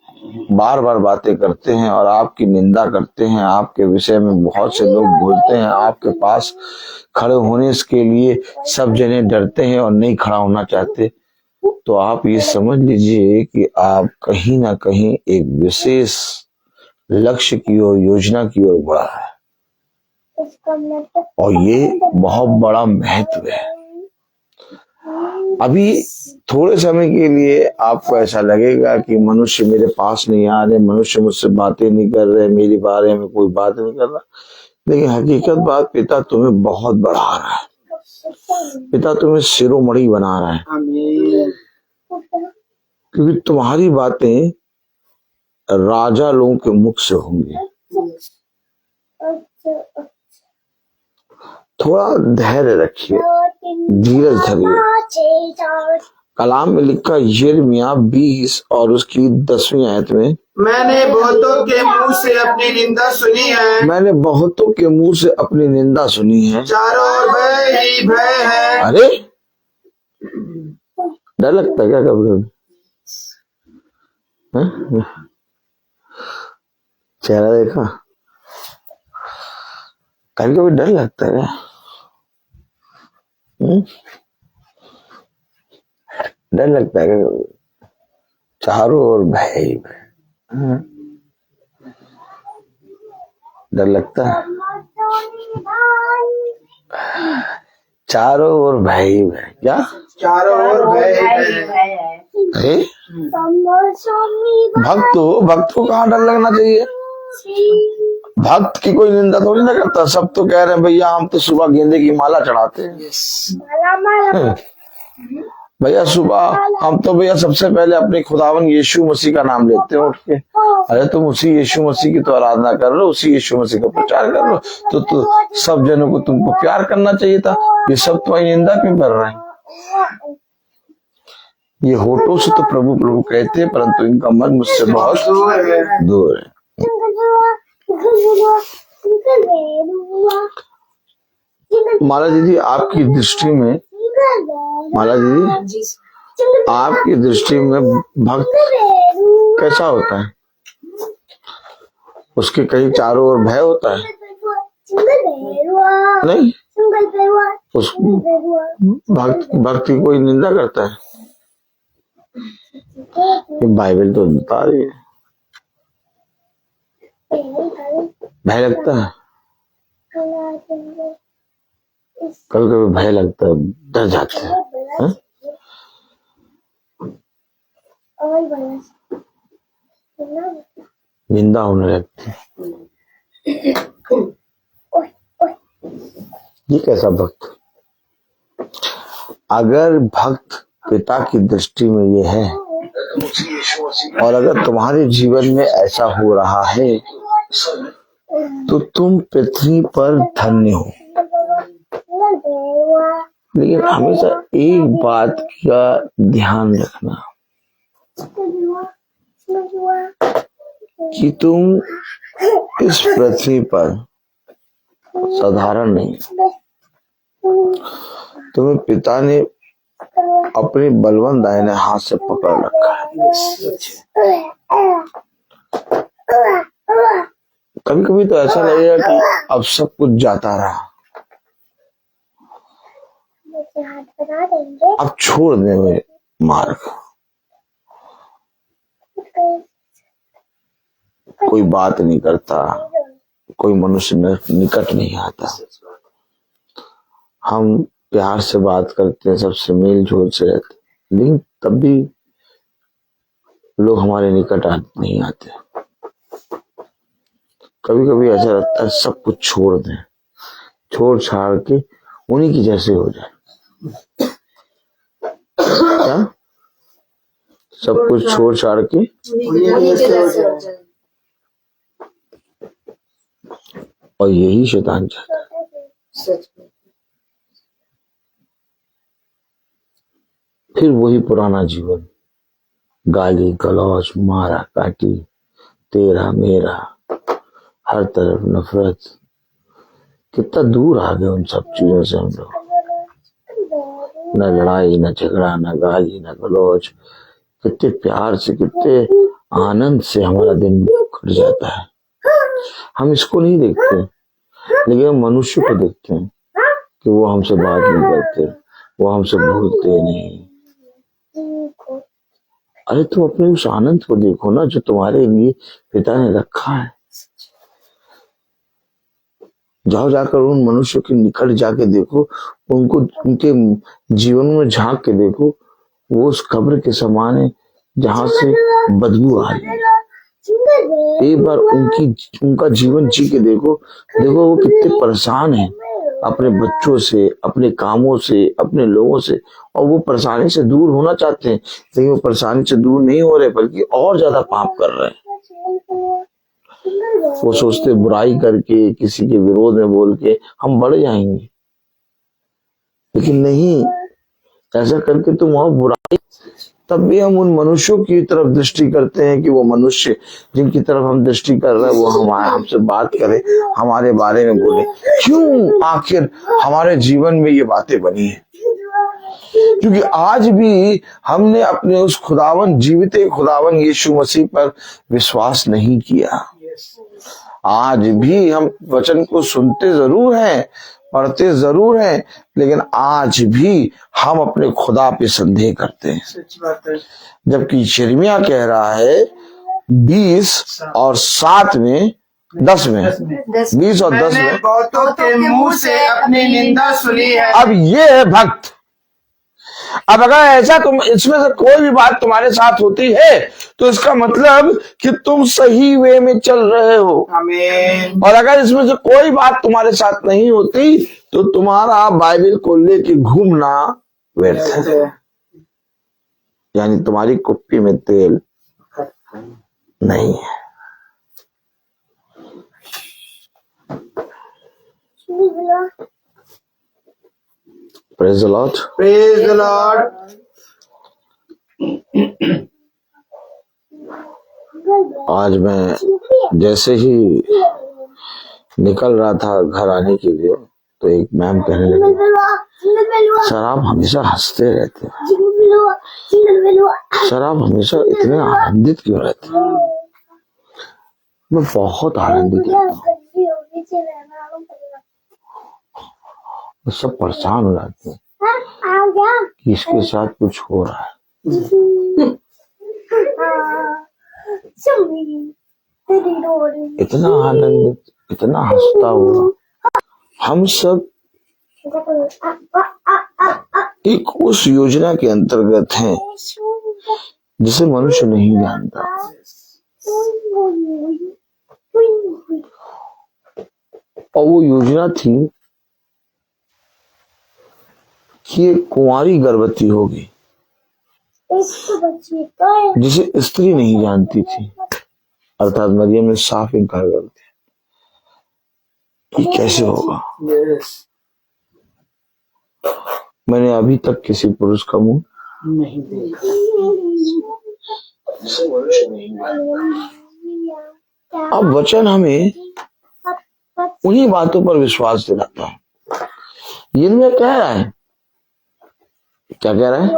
[SPEAKER 4] बार बार बातें करते हैं और आपकी निंदा करते हैं, आपके विषय में बहुत से लोग बोलते हैं, आपके पास खड़े होने के लिए सब जने डरते हैं और नहीं खड़ा होना चाहते, तो आप ये समझ लीजिए कि आप कहीं ना कहीं एक विशेष लक्ष्य की ओर, योजना की ओर बढ़ा है, और ये बहुत बड़ा महत्व है। अभी थोड़े समय के लिए आपको ऐसा लगेगा कि मनुष्य मेरे पास नहीं आ रहे, मनुष्य मुझसे बातें नहीं कर रहे, मेरे बारे में कोई बात नहीं कर रहा, लेकिन हकीकत बात, पिता तुम्हें बहुत बढ़ा रहा है, पिता तुम्हें शिरोमणि बना रहा है, क्योंकि तुम्हारी बातें राजा लोगों के मुख से होंगी। थोड़ा धैर्य रखिए, धीरज धरिए। कलाम में लिखा यिर्मयाह 20 और उसकी 10वीं आयत में,
[SPEAKER 1] मैंने बहुतों के मुंह से अपनी निंदा सुनी है,
[SPEAKER 4] मैंने बहुतों के मुंह से अपनी निंदा सुनी है,
[SPEAKER 1] चारों ओर भय ही भय है।
[SPEAKER 4] अरे डर लगता है क्या कभी कभी? चेहरा देखा, कभी कभी डर लगता है। डर लगता है क्या? चारों ओर भय ही भय। डर लगता है, चारों ओर भय ही भय। क्या?
[SPEAKER 1] चारों ओर भय ही भय।
[SPEAKER 4] अरे भक्त को कहाँ डर लगना चाहिए? भक्त की कोई निंदा थोड़ी ना करता। सब तो कह रहे हैं भैया हम तो सुबह गेंदे की माला चढ़ाते हैं, भैया सुबह हम तो भैया सबसे पहले अपने खुदावन यीशु मसीह का नाम लेते हैं उठ के। अरे तुम उसी यीशु मसीह की तो आराधना कर लो, उसी यीशु मसीह का प्रचार कर लो, तो सब जनों को तुमको प्यार करना चाहिए था। ये सब तुम्हारी निंदा क्यों कर रहे हैं? ये होठों से तो प्रभु प्रभु कहते हैं, परंतु इनका मन मुझसे बहुत दूर है। माला दीदी आपकी दृष्टि में, माला दीदी आपकी दृष्टि में भक्त कैसा होता है? उसके कहीं चारों ओर भय होता है? नहीं, उस भक्ति कोई निंदा करता है? ये बाइबल तो बता रही है। भय लगता है, कभी कभी भय लगता है, डर जाते हैं, निंदा होने लगती है। ये कैसा भक्त? अगर भक्त पिता की दृष्टि में ये है, और अगर तुम्हारे जीवन में ऐसा हो रहा है, तो तुम पृथ्वी पर धन्य हो। लेकिन हमेशा एक बात का ध्यान रखना कि तुम इस पृथ्वी पर साधारण नहीं, तुम्हें पिता ने अपने बलवंत दाहिने हाथ से पकड़ रखा है। कभी कभी तो ऐसा लगेगा कि अब सब कुछ जाता रहा, अब छोड़ दे मेरे मार्ग, कोई बात नहीं करता, कोई मनुष्य निकट नहीं आता। हम प्यार से बात करते हैं, सबसे मेल जोल से रहते, लेकिन तब भी लोग हमारे निकट नहीं आते। कभी कभी ऐसा लगता है सब कुछ छोड़ दें, छोड़ छाड़ के उन्हीं की जैसे हो जाए। क्या? सब कुछ छोड़ छाड़ के और यही शैतान चाहता है। फिर वही पुराना जीवन, गाली गलौज, मारा काटी, तेरा मेरा, हर तरफ नफरत। कितना दूर आ गए उन सब चीजों से हम लोग। न लड़ाई, न झगड़ा, न गाली, न गलौज। कितने प्यार से, कितने आनंद से हमारा दिन कट जाता है। हम इसको नहीं देखते, लेकिन हम मनुष्य को देखते हैं कि वो हमसे बात नहीं करते, वो हमसे बोलते नहीं। अरे तुम अपने उस आनंद को देखो ना जो तुम्हारे लिए पिता ने रखा है। जाओ जाकर उन मनुष्यों के निकट जाके देखो, उनको उनके जीवन में झांक के देखो। वो उस कब्र के समान है जहां से बदबू आ रही है। एक बार उनका जीवन जी के देखो, देखो वो कितने परेशान हैं अपने बच्चों से, अपने कामों से, अपने लोगों से। और वो परेशानी से दूर होना चाहते हैं, लेकिन वो परेशानी से दूर नहीं हो रहे, बल्कि और ज्यादा पाप कर रहे हैं। वो सोचते बुराई करके, किसी के विरोध में बोल के हम बढ़ जाएंगे, लेकिन नहीं, ऐसा करके तुम और बुराई। तब भी हम उन मनुष्यों की तरफ दृष्टि करते हैं कि वो मनुष्य जिनकी तरफ हम दृष्टि कर रहे हैं वो हमसे बात करे, हमारे बारे में बोले। क्यों आखिर हमारे जीवन में ये बातें बनी है? क्योंकि आज भी हमने अपने उस खुदावन, जीवित खुदावन यीशु मसीह पर विश्वास नहीं किया। आज भी हम वचन को सुनते जरूर हैं, पढ़ते जरूर हैं, लेकिन आज भी हम अपने खुदा पे संदेह करते हैं।
[SPEAKER 1] सच बात है।
[SPEAKER 4] जबकि यिर्मयाह कह रहा है 20 और 7 में 10 में 20 और 10 में
[SPEAKER 1] बहुतों के मुंह से अपनी निंदा सुनी है।
[SPEAKER 4] अब ये है भक्त। अब अगर ऐसा तुम इसमें से कोई भी बात तुम्हारे साथ होती है तो इसका मतलब कि तुम सही वे में चल रहे हो।
[SPEAKER 1] आमीन।
[SPEAKER 4] और अगर इसमें से कोई बात तुम्हारे साथ नहीं होती तो तुम्हारा बाइबल को लेके घूमना व्यर्थ है। यानी तुम्हारी कुप्पी में तेल नहीं है। Praise the Lord.
[SPEAKER 1] Praise the Lord.
[SPEAKER 4] आज मैं जैसे ही निकल रहा था घर आने के लिए तो एक मैम कहने लगी, सर आप हमेशा हंसते रहते हैं, सर आप हमेशा इतने आनंदित क्यों रहते हैं? मैं बहुत आनंदित रहता हूँ। सब परेशान हो जाते हैं कि इसके साथ कुछ हो रहा है। इतना आनंदित, इतना हंसता हुआ। हम सब एक उस योजना के अंतर्गत हैं जिसे मनुष्य नहीं जानता। और वो योजना थी कि एक कुंवारी गर्भवती होगी जिसे स्त्री नहीं जानती थी, अर्थात मरियम ने साफ इनकार कर दिया कि कैसे होगा। मैंने अभी तक किसी पुरुष का मुंह
[SPEAKER 1] नहीं देखा।
[SPEAKER 4] अब वचन हमें उन्हीं बातों पर विश्वास दिलाता है। यिर्मयाह कह रहा है, क्या कह रहा है?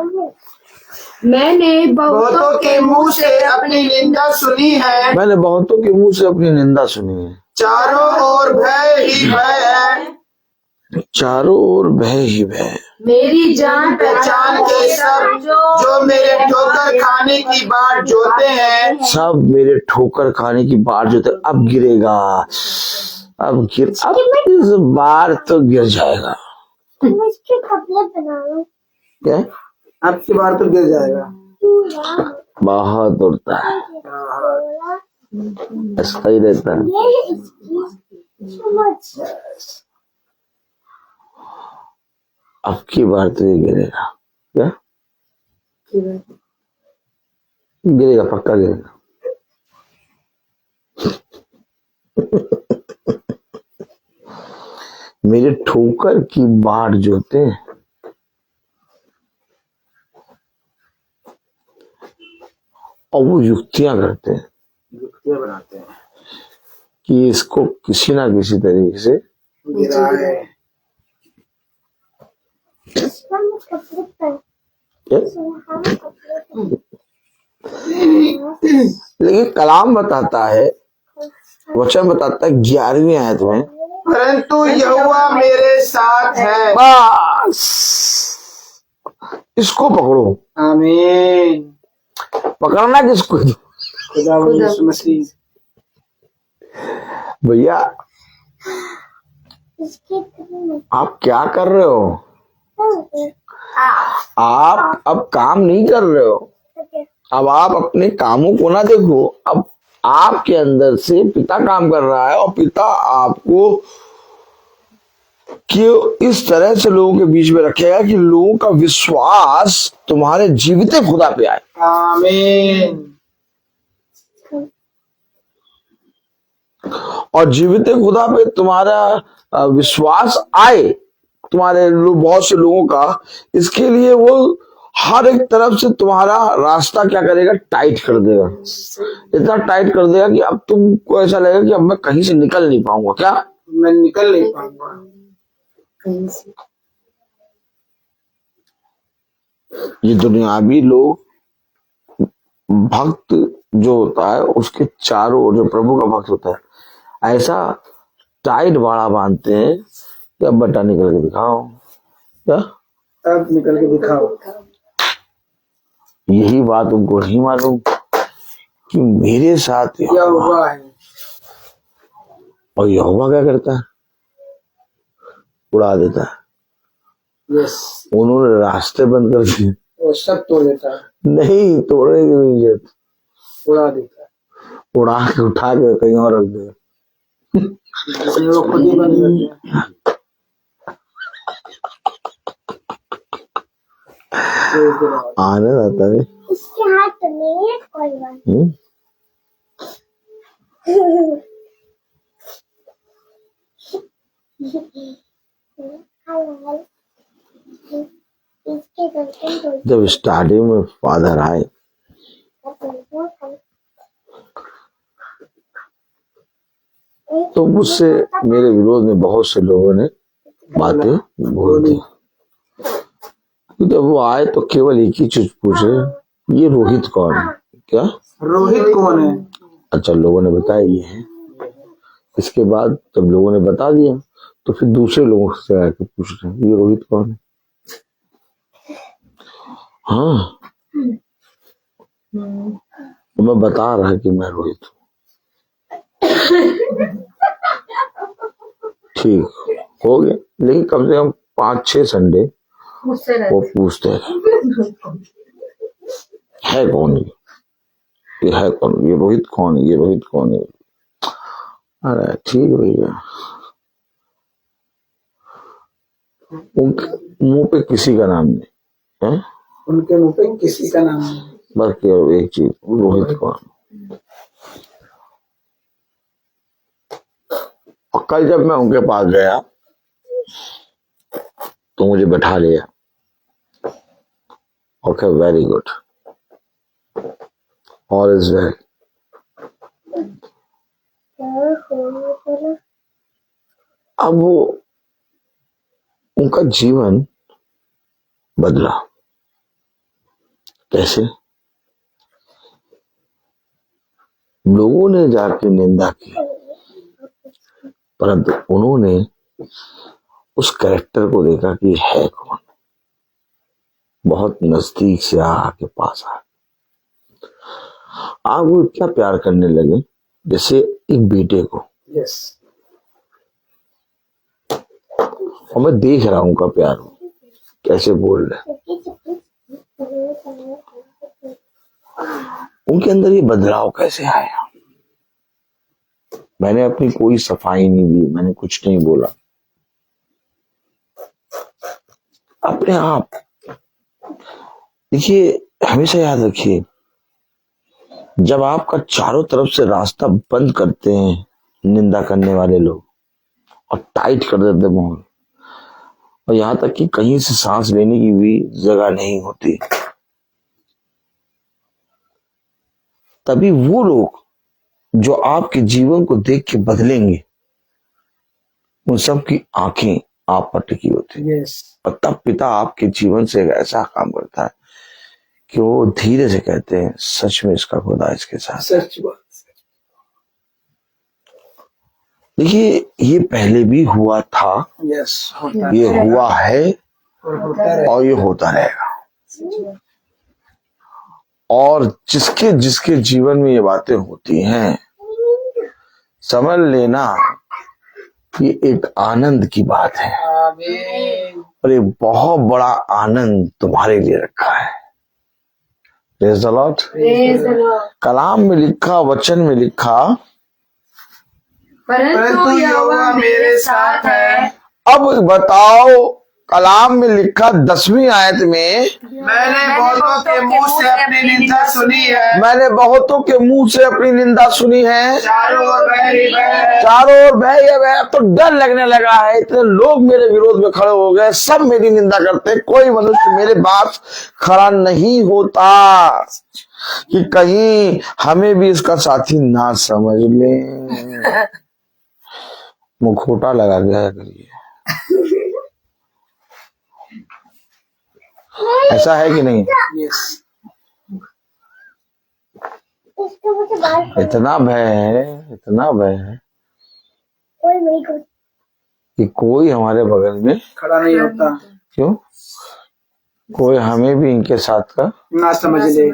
[SPEAKER 5] मैंने
[SPEAKER 1] बहुतों के मुंह से अपनी निंदा सुनी है।
[SPEAKER 4] मैंने बहुतों के मुंह से अपनी निंदा सुनी है।
[SPEAKER 1] चारों ओर भय ही भय है।
[SPEAKER 4] चारों ओर भय ही भय।
[SPEAKER 5] मेरी जान
[SPEAKER 1] पहचान के सब जो मेरे ठोकर खाने की बाट जोते हैं,
[SPEAKER 4] सब मेरे ठोकर खाने की बाट जोते। अब गिरेगा, अब इस बार तो गिर जाएगा। क्या?
[SPEAKER 1] अब की बार तो गिर जाएगा।
[SPEAKER 4] बहुत उड़ता है, ऐसा ही रहता है। अब की बार तो ये गिरेगा। क्या? गिरेगा, पक्का गिरेगा। मेरे ठोकर की बाढ़ जो होते हैं, और वो युक्तियां करते हैं,
[SPEAKER 1] युक्तियां बनाते हैं
[SPEAKER 4] कि इसको किसी ना किसी तरीके से
[SPEAKER 1] गिरा है।
[SPEAKER 4] लेकिन कलाम बताता है, वचन बताता है 11वीं आयत में,
[SPEAKER 1] परंतु यहोवा मेरे साथ है।
[SPEAKER 4] बस इसको पकड़ो।
[SPEAKER 1] आमीन।
[SPEAKER 4] पकड़ना किसको?
[SPEAKER 1] खुदा यीशु मसीह।
[SPEAKER 4] भैया आप क्या कर रहे हो? आप अब काम नहीं कर रहे हो। अब आप अपने कामों को ना देखो, अब आपके अंदर से पिता काम कर रहा है, और पिता आपको कि इस तरह से लोगों के बीच में रखेगा कि लोगों का विश्वास तुम्हारे जीवित खुदा पे आए।
[SPEAKER 1] आमीन।
[SPEAKER 4] और जीवित खुदा पे तुम्हारा विश्वास आए, तुम्हारे बहुत से लोगों का, इसके लिए वो हर एक तरफ से तुम्हारा रास्ता क्या करेगा? टाइट कर देगा। इतना टाइट कर देगा कि अब तुमको ऐसा लगेगा कि अब मैं कहीं से निकल नहीं पाऊंगा। क्या?
[SPEAKER 1] मैं निकल नहीं पाऊंगा।
[SPEAKER 4] ये दुनियावी लोग, भक्त जो होता है उसके चारों ओर, जो प्रभु का भक्त होता है, ऐसा टाइट बाड़ा बांधते हैं कि अब बटा निकल के दिखाओ। क्या?
[SPEAKER 1] अब निकल के दिखाओ।
[SPEAKER 4] यही बात उनको नहीं मालूम कि मेरे साथ
[SPEAKER 1] क्या हुआ है।
[SPEAKER 4] और यहोवा क्या करता है? उड़ा देता है।
[SPEAKER 1] यस।
[SPEAKER 4] उन्होंने रास्ते बंद कर दिए।
[SPEAKER 1] वो सब तोड़ देता है।
[SPEAKER 4] नहीं तोड़ने की जरूरत,
[SPEAKER 1] उड़ा देता है।
[SPEAKER 4] उड़ा के उठा के कहीं और रख दे।
[SPEAKER 1] जिसमें वो खुद ही बंद करते हैं।
[SPEAKER 4] आने आता है।
[SPEAKER 5] इसके हाथ तो नहीं है कोई बात।
[SPEAKER 4] जब स्टार्टिंग में फादर आए तो मुझसे मेरे विरोध में बहुत से लोगों ने बातें बोल दी। जब वो आए तो केवल एक ही चीज पूछे, ये रोहित कौन है? क्या
[SPEAKER 1] रोहित कौन है?
[SPEAKER 4] अच्छा, लोगों ने बताया ये है। इसके बाद जब लोगों ने बता दिया तो फिर दूसरे लोगों से आके पूछ रहे हैं ये रोहित कौन है। हाँ, तो मैं बता रहा कि मैं रोहित हूँ। ठीक हो गया, लेकिन कम से कम 5-6 संडे वो पूछते हैं है कौन ये है कौन, ये रोहित कौन है, ये रोहित कौन है। अरे ठीक भैया, उनके मुंह पे किसी का नाम नहीं है,
[SPEAKER 1] उनके मुंह पे किसी का नाम नहीं।
[SPEAKER 4] बस केवल एक चीज, रोहित कौन। और कल जब मैं उनके पास गया तो मुझे बैठा लिया। Okay, very good, all is well. अब वो उनका जीवन बदला। कैसे? लोगों ने जाके निंदा की, परंतु उन्होंने उस कैरेक्टर को देखा कि है कौन। बहुत नजदीक से आके पास आ, आप वो इतना प्यार करने लगे जैसे एक बेटे को।
[SPEAKER 1] यस।
[SPEAKER 4] और मैं देख रहा हूं उनका प्यार कैसे बोल रहे। उनके अंदर ये बदलाव कैसे आया। मैंने अपनी कोई सफाई नहीं दी, मैंने कुछ नहीं बोला, अपने आप। देखिए, हमेशा याद रखिए, जब आपका चारों तरफ से रास्ता बंद करते हैं निंदा करने वाले लोग और टाइट कर देते माहौल, और यहां तक कि कहीं से सांस लेने की भी जगह नहीं होती, तभी वो लोग जो आपके जीवन को देख के बदलेंगे, उन सब की आंखें आप पर टिकी होती है। और तब पिता आपके जीवन से एक ऐसा काम करता है कि वो धीरे से कहते हैं, सच में इसका खुदा इसके साथ।
[SPEAKER 1] सच बात।
[SPEAKER 4] देखिए, ये पहले भी हुआ था,
[SPEAKER 1] यस, होता
[SPEAKER 4] ये हुआ है
[SPEAKER 1] और होता रहे।
[SPEAKER 4] और ये होता रहेगा। और जिसके जिसके जीवन में ये बातें होती हैं, समझ लेना ये एक आनंद की बात है,
[SPEAKER 1] आमीन।
[SPEAKER 4] और एक बहुत बड़ा आनंद तुम्हारे लिए रखा है। Praise the Lord। कलाम में लिखा, वचन में लिखा,
[SPEAKER 5] परंतु यहोवा मेरे साथ है।
[SPEAKER 4] अब बताओ, कलाम में लिखा 10वीं आयत में,
[SPEAKER 1] मैंने बहुतों के मुंह से अपनी निंदा सुनी है।
[SPEAKER 4] मैंने बहुतों के मुंह से अपनी निंदा सुनी है।
[SPEAKER 1] चारों ओर भय ही भय है।
[SPEAKER 4] चारों ओर भय ही भय। अब तो डर लगने लगा है, इतने लोग मेरे विरोध में खड़े हो गए, सब मेरी निंदा करते, कोई मनुष्य मेरे पास खड़ा नहीं होता कि कहीं हमें भी इसका साथी ना समझ ले। मुखौटा लगा गया करिए, ऐसा है कि नहीं?
[SPEAKER 1] यस।
[SPEAKER 4] इतना भय है, इतना भय है कि कोई हमारे बगल में
[SPEAKER 1] खड़ा नहीं होता,
[SPEAKER 4] क्यों, कोई हमें भी इनके साथ का
[SPEAKER 1] ना समझ ले।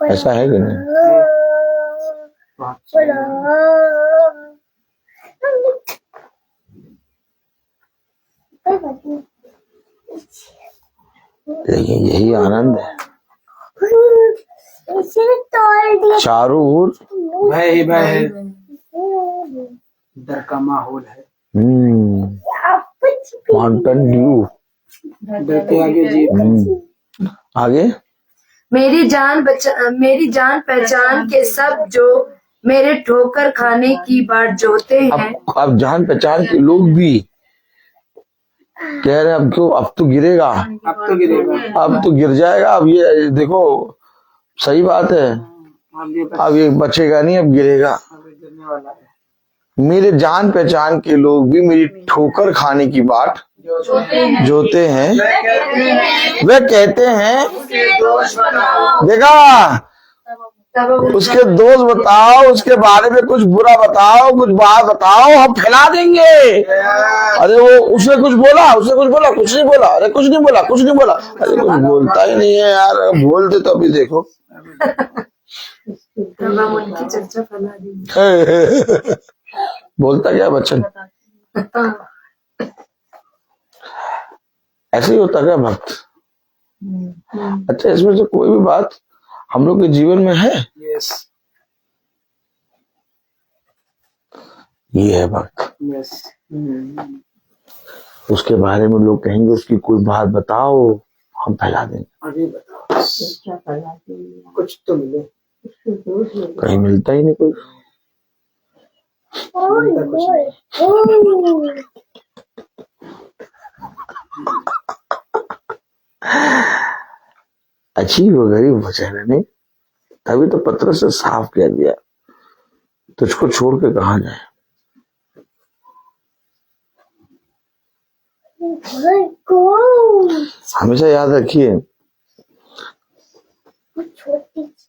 [SPEAKER 4] ऐसा है कि नहीं? लेकिन यही आनंद है, चारों ओर
[SPEAKER 1] भय ही भय है, डर का माहौल है।
[SPEAKER 4] Mountain Dew.
[SPEAKER 1] डर के आगे जीत।
[SPEAKER 4] आगे,
[SPEAKER 5] मेरी जान पहचान के सब जो मेरे ठोकर खाने की बाट जोते हैं।
[SPEAKER 4] अब जान पहचान के लोग भी कह रहे हैं, अब क्यों, अब तो गिरेगा,
[SPEAKER 1] अब तो गिरेगा।
[SPEAKER 4] अब तो गिर जाएगा। अब ये देखो, सही बात है, अब ये बचेगा नहीं, अब गिरेगा।
[SPEAKER 1] गिरने वाला है।
[SPEAKER 4] मेरे जान पहचान के लोग भी मेरी ठोकर खाने की बाट जोते हैं। वे कहते हैं, देखा, उसके दोष बताओ, उसके बारे में कुछ बुरा बताओ, कुछ बात बताओ, हम फैला देंगे। अरे वो उसने कुछ बोला, कुछ नहीं बोला, अरे कुछ नहीं बोला, अरे कुछ बोलता ही नहीं है यार, बोलते तो अभी देखो।
[SPEAKER 5] उनकी चर्चा फैला दी।
[SPEAKER 4] बोलता क्या बच्चन, ऐसे ही होता क्या भक्त? अच्छा, इसमें से कोई भी बात हम लोग के जीवन में है?
[SPEAKER 1] यस,
[SPEAKER 4] ये है भक्त।
[SPEAKER 1] यस।
[SPEAKER 4] उसके बारे में लोग कहेंगे, उसकी कोई बात बताओ, हम फैला देंगे।
[SPEAKER 1] अभी बताओ, कुछ तो मिले।
[SPEAKER 4] कहीं मिलता ही नहीं कोई। अजीब व गरीब बेचारे ने, तभी तो पत्र से साफ कह दिया, तुझको छोड़ के कहाँ जाए। हमेशा याद रखिए,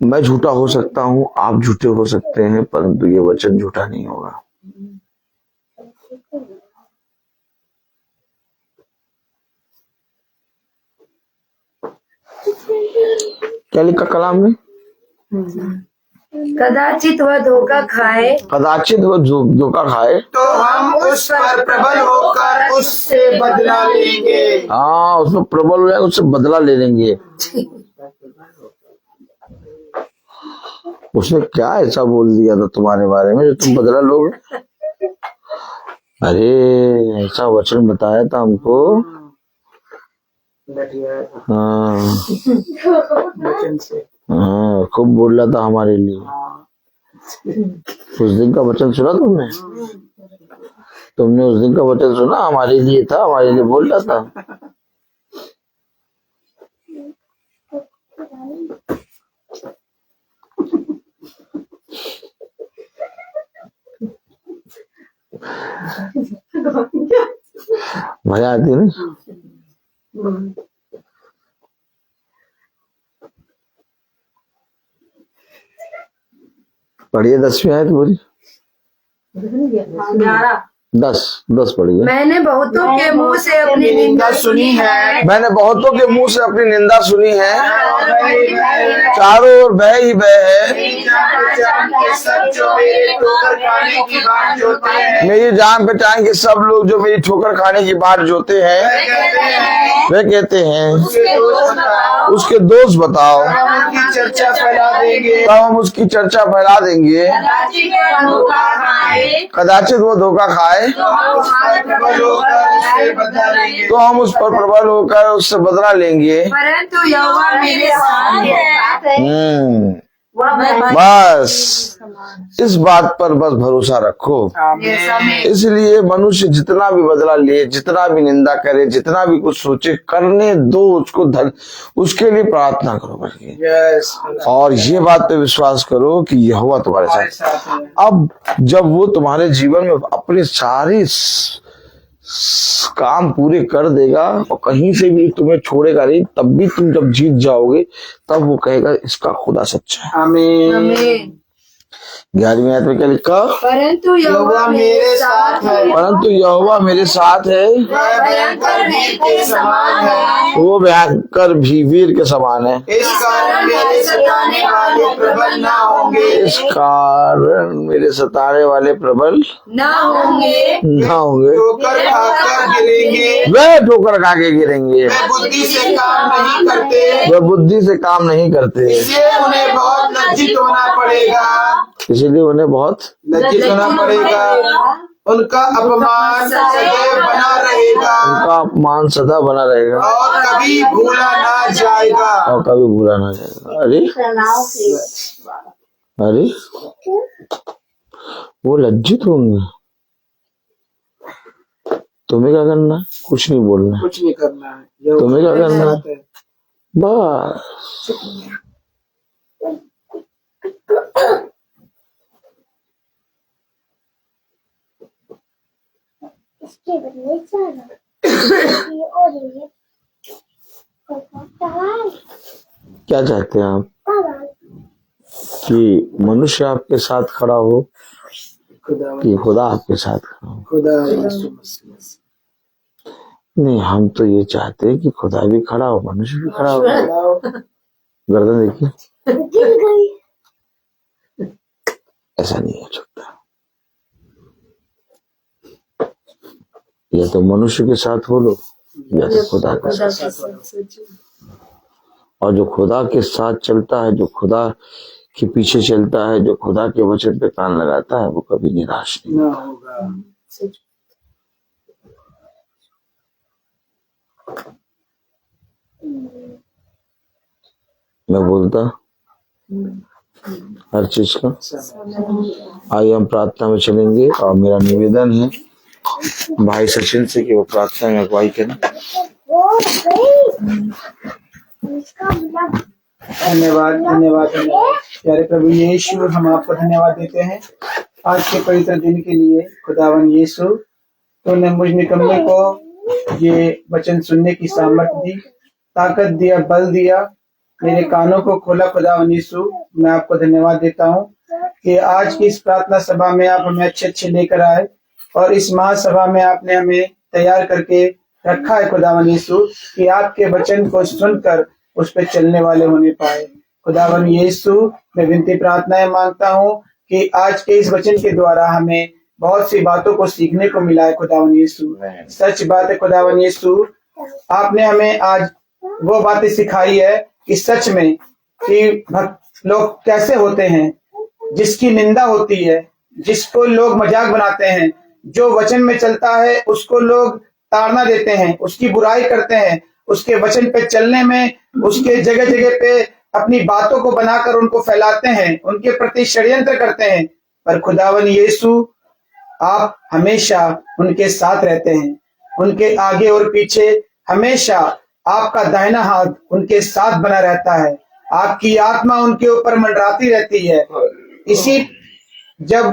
[SPEAKER 4] मैं झूठा हो सकता हूँ, आप झूठे हो सकते हैं, परंतु ये वचन झूठा नहीं होगा। क्या लिखा कलाम में?
[SPEAKER 5] कदाचित वह धोखा खाए,
[SPEAKER 1] तो हम उस पर प्रबल होकर उससे बदला लेंगे।
[SPEAKER 4] हाँ, उसमें प्रबल हो जाएगा, उससे बदला ले लेंगे। उसने क्या ऐसा बोल दिया था तुम्हारे बारे में जो तुम बदला लोगे? अरे ऐसा वचन बताया था हमको, हाँ
[SPEAKER 1] वचन से।
[SPEAKER 4] हाँ, खूब बोल रहा था हमारे लिए। उस दिन का वचन सुना तुमने? तुमने उस दिन का वचन सुना? हमारे लिए था, हमारे लिए बोल रहा था। मजा आती है ना? पढ़िए 10वीं आयत पूरी। 10 पढ़िए।
[SPEAKER 5] मैंने बहुतों के मुंह से अपनी निंदा सुनी है।
[SPEAKER 4] मैंने बहुतों के मुंह से अपनी निंदा सुनी है। चारों ओर बह ही बह है। मेरी जान पहचान के सब जो मेरी ठोकर खाने की बाट जोते हैं वे कहते हैं उसके दोष बताओ। तब हम उसकी चर्चा फैला देंगे। कदाचित वो धोखा खाए तो हम उस पर प्रबल होकर उससे बदला लेंगे।
[SPEAKER 5] परंतु यहोवा मेरे साथ है।
[SPEAKER 4] बस इस बात पर बस भरोसा रखो। इसलिए मनुष्य जितना भी बदला ले, जितना भी निंदा करे, जितना भी कुछ सोचे, करने दो उसको। उसके लिए प्रार्थना करो करके, और ये बात पे विश्वास करो कि यहोवा तुम्हारे साथ है। अब जब वो तुम्हारे जीवन में अपने सारे काम पूरे कर देगा और कहीं से भी तुम्हें छोड़ेगा नहीं, तब भी तुम जब जीत जाओगे तब वो कहेगा इसका खुदा सच्चा है।
[SPEAKER 1] आमीन।
[SPEAKER 4] 11वीं आयत में क्या लिखा?
[SPEAKER 5] परंतु यहोवा मेरे साथ है।
[SPEAKER 4] परंतु यहोवा मेरे साथ है।
[SPEAKER 5] वह भयंकर भीड़ के समान है।
[SPEAKER 4] वो भयंकर भी वीर के समान है।
[SPEAKER 1] इस कारण मेरे सताने वाले प्रबल ना होंगे।
[SPEAKER 4] इस कारण मेरे सताने वाले प्रबल
[SPEAKER 5] न होंगे।
[SPEAKER 4] ना होंगे।
[SPEAKER 1] ठोकर खाकर गिरेंगे।
[SPEAKER 4] वह ठोकर खा के गिरेंगे।
[SPEAKER 1] वे बुद्धि से काम नहीं करते।
[SPEAKER 4] वह बुद्धि से काम नहीं करते।
[SPEAKER 1] इसलिए उन्हें बहुत लज्जित होना पड़ेगा।
[SPEAKER 4] इसीलिए उन्हें बहुत
[SPEAKER 1] लज्जित होना पड़ेगा। उनका अपमान सदैव बना रहेगा
[SPEAKER 4] उनका अपमान सदा बना रहेगा
[SPEAKER 1] और कभी भूला ना जाएगा।
[SPEAKER 4] और कभी भूला ना जाएगा। अरे वो लज्जित होंगे। तुम्हें क्या करना है? कुछ नहीं बोलना है।
[SPEAKER 1] कुछ नहीं करना है।
[SPEAKER 4] तुम्हें क्या करना है? बस क्या चाहते हैं आप? कि मनुष्य आपके साथ खड़ा हो कि खुदा आपके साथ खड़ा हो?
[SPEAKER 1] खुदा यीशु मसीह।
[SPEAKER 4] नहीं, हम तो ये चाहते हैं कि खुदा भी खड़ा हो, मनुष्य भी खड़ा हो। गर्दन देखिए, ऐसा नहीं हो सकता। या तो मनुष्य के साथ हो लो या तो खुदा के साथ। और जो खुदा के साथ चलता है, जो खुदा के पीछे चलता है, जो खुदा के वचन पे कान लगाता है, वो कभी निराश नहीं
[SPEAKER 1] ना होगा।
[SPEAKER 4] मैं बोलता हर चीज का। आइए हम प्रार्थना में चलेंगे और मेरा निवेदन है भाई सचिन से कि वो प्रार्थना में अगुवाई करें।
[SPEAKER 1] धन्यवाद धन्यवाद धन्यवाद। प्यारे प्रभु यीशु, हम आपको धन्यवाद देते हैं आज के पवित्र दिन के लिए। खुदावन यीशु, तूने मुझ निकम्मे को ये वचन सुनने की सामर्थ्य दी, ताकत दिया, बल दिया, मेरे कानों को खोला। खुदावन यीशु, मैं आपको धन्यवाद देता हूँ कि आज की इस प्रार्थना सभा में आप हमें अच्छे लेकर आए और इस महासभा में आपने हमें तैयार करके रखा है। खुदावन यीशु, कि आपके वचन को सुनकर उस पर चलने वाले होने पाए। खुदावन यीशु, मैं विनती प्रार्थनाएं मांगता हूँ कि आज के इस वचन के द्वारा हमें बहुत सी बातों को सीखने को मिला है। खुदावन यीशु, सच बात है खुदावन यीशु, आपने हमें आज वो बातें सिखाई है कि सच में कि लोग कैसे होते हैं, जिसकी निंदा होती है, जिसको लोग मजाक बनाते हैं, जो वचन में चलता है उसको लोग ताड़ना देते हैं, उसकी बुराई करते हैं, उसके वचन पे चलने में, उसके जगह जगह पे अपनी बातों को बनाकर उनको फैलाते हैं, उनके प्रति षड्यंत्र करते हैं। पर खुदावन यीशु, आप हमेशा उनके साथ रहते हैं, उनके आगे और पीछे हमेशा आपका दाहिना हाथ उनके साथ बना रहता है, आपकी आत्मा उनके ऊपर मंडराती रहती है। इसी जब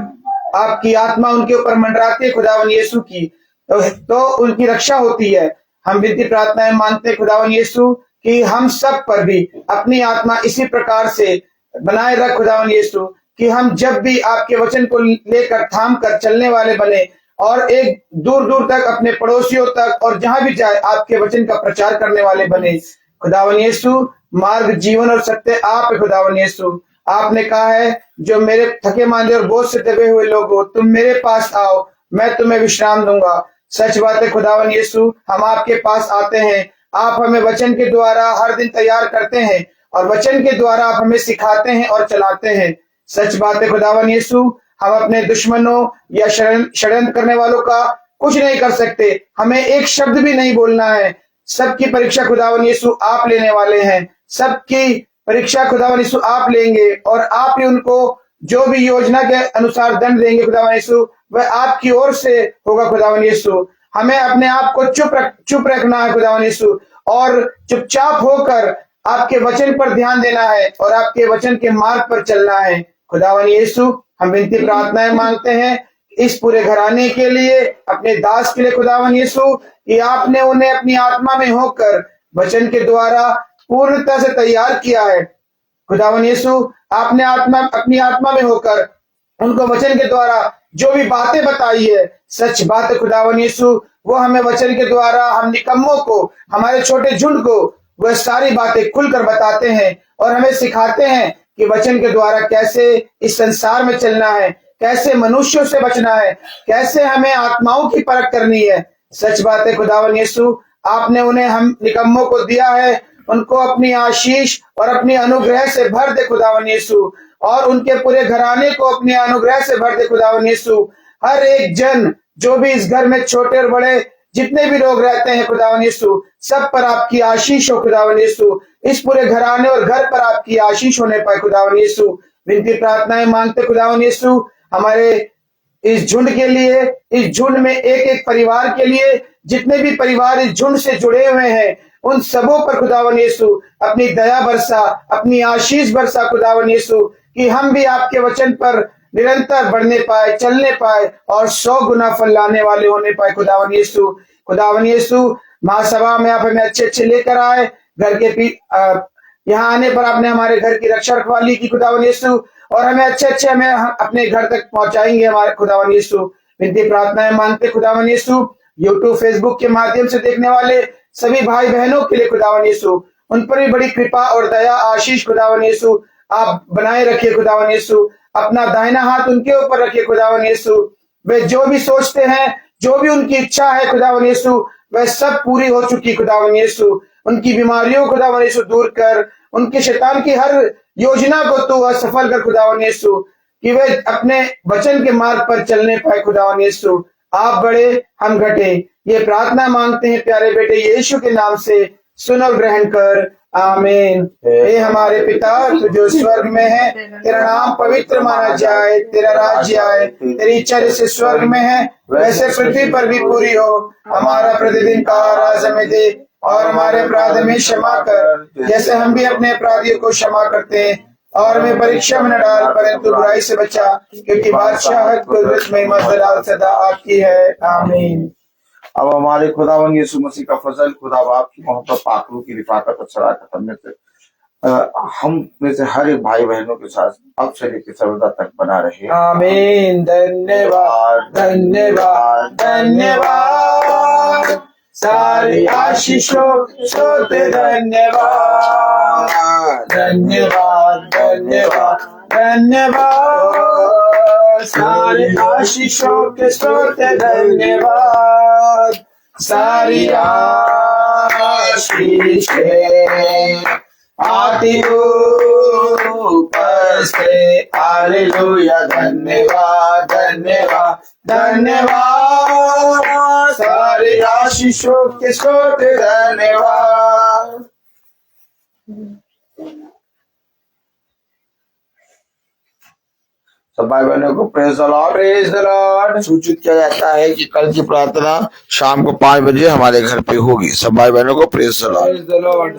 [SPEAKER 1] आपकी आत्मा उनके ऊपर मंडराती है खुदावन यीशु की, तो उनकी रक्षा होती है। हम विनती प्रार्थनाएं मांगते हैं खुदावन यीशु कि हम सब पर भी अपनी आत्मा इसी प्रकार से बनाए रख खुदावन यीशु, कि हम जब भी आपके वचन को लेकर थाम कर चलने वाले बने और एक दूर दूर तक अपने पड़ोसियों तक और जहां भी जाए आपके वचन का प्रचार करने वाले बने। खुदावन यीशु, मार्ग, जीवन और सत्य आप है खुदावन यीशु। आपने कहा है, जो मेरे थके मांदे और बोझ से दबे हुए लोग हो, तुम मेरे पास आओ, मैं तुम्हें विश्राम दूंगा। सच बात है खुदावन यीशु, हम आपके पास आते हैं, आप हमें वचन के द्वारा हर दिन तैयार करते हैं और वचन के द्वारा आप हमें सिखाते हैं और चलाते हैं। सच बात है खुदावन यीशु, हम अपने दुश्मनों या षड्यंत्र करने वालों का कुछ नहीं कर सकते, हमें एक शब्द भी नहीं बोलना है। सबकी परीक्षा खुदावन यीशु आप लेने वाले हैं, सबकी परीक्षा खुदावन यीशु आप लेंगे और आप ही उनको जो भी योजना के अनुसार दंड देंगे खुदावन यीशु, वह आपकी ओर से होगा खुदावन यीशु। हमें अपने आप को चुप रखना है खुदावन यीशु, और चुपचाप होकर आपके वचन पर ध्यान देना है और आपके वचन के मार्ग पर चलना है। खुदावन यीशु, हम विनती प्रार्थनाएं मांगते हैं इस पूरे घराने के लिए, अपने दास के लिए खुदावन यीशु, कि आपने उन्हें अपनी आत्मा में होकर वचन के द्वारा पूर्णता से तैयार किया है। खुदावन यीशु, आपने अपनी आत्मा में होकर उनको वचन के द्वारा जो भी बातें बताई है, सच बात है खुदावन यीशु, वो हमें वचन के द्वारा, हम निकम्मों को, हमारे छोटे झुंड को वह सारी बातें खुलकर बताते हैं और हमें सिखाते हैं कि वचन के द्वारा कैसे इस संसार में चलना है, कैसे मनुष्यों से बचना है, कैसे हमें आत्माओं की परख करनी है। सच बात है खुदावन यीशु, आपने उन्हें हम निकम्मों को दिया है, उनको अपनी आशीष और अपनी अनुग्रह से भर दे खुदावन यीशु, और उनके पूरे घराने को अपने अनुग्रह से भर दे खुदावन यीशु। हर एक जन जो भी इस घर में छोटे और बड़े जितने भी लोग रहते हैं खुदावन यीशु, सब पर आपकी आशीष हो खुदावन यीशु। इस पूरे घराने और घर पर आपकी आशीष होने पाए खुदावन यीशु। विनती प्रार्थनाएं मांगते खुदावन यीशु, हमारे इस झुंड के लिए, इस झुंड में एक एक परिवार के लिए, जितने भी परिवार इस झुंड से जुड़े हुए हैं, उन सबों पर खुदावन यीशु अपनी दया बरसा, अपनी आशीष बरसा खुदावन यीशु, कि हम भी आपके वचन पर निरंतर बढ़ने पाए, चलने पाए और 100 गुना फल लाने वाले होने पाए खुदावन यीशु। खुदावन यीशु, महासभा में आप हमें अच्छे लेकर आए, घर के यहाँ आने पर आपने हमारे घर की रक्षा रखवाली की खुदावन यीशु, और हमें अच्छे हमें अपने घर तक पहुंचाएंगे हमारे खुदावन यीशु। विनती प्रार्थनाएं मांगते खुदावन यीशु, यूट्यूब, फेसबुक के माध्यम से देखने वाले सभी भाई बहनों के लिए खुदावन यीशु, उन पर भी बड़ी कृपा और दया, आशीष खुदावन यीशु आप बनाए रखिए खुदावन यीशु। अपना दाहिना हाथ उनके ऊपर रखिए खुदावन यीशु। वे जो भी सोचते हैं, जो भी उनकी इच्छा है खुदावन यीशु, वह सब पूरी हो चुकी खुदावन यीशु। उनकी बीमारियों को खुदावन यीशु दूर कर, उनके शैतान की हर योजना को तू असफल कर खुदावन यीशु, कि वे अपने वचन के मार्ग पर चलने पाए खुदावन यीशु। आप बड़े, हम घटे, ये प्रार्थना मांगते हैं प्यारे बेटे यीशु के नाम से, सुन और ग्रहण कर, आमीन। हे हमारे पिता तू जो स्वर्ग में है, तेरा नाम पवित्र माना जाए, तेरा राज्य आए, तेरी इच्छा जैसे स्वर्ग में है वैसे पृथ्वी पर भी पूरी हो। हमारा प्रतिदिन का आहार हमें दे, और हमारे अपराध में क्षमा कर, जैसे हम भी अपने अपराधियों को क्षमा करते हैं, और हमें परीक्षा में न डाल, परंतु बुराई से बचा, क्योंकि बादशाहत, कुदरत, महिमा, जलाल सदा आपकी है, आमीन।
[SPEAKER 4] अब हमारे खुदावन यीशु मसीह का फजल, खुदा बाप की मोहब्बत, पाकरू की रिफाकत और सलाह करने से हम में से हर एक भाई बहनों के साथ अब से लेकर सर्वदा तक बना रहे,
[SPEAKER 1] आमीन। धन्यवाद, धन्यवाद, धन्यवाद, सारी आशीषों सोते धन्यवाद, धन्यवाद, धन्यवाद, धन्यवाद, सारी आशीषों के सोते धन्यवाद, सारी आशीषें आती ऊपर नमस्ते हालेलुया धन्यवाद धन्यवाद धन्यवाद सारे आशीषों के स्रोत धन्यवाद।
[SPEAKER 4] सब भाई बहनों को प्रेज द लॉर्ड सूचित किया जाता है कि कल की प्रार्थना शाम को 5 बजे हमारे घर पे होगी। सब भाई बहनों को प्रेज द लॉर्ड।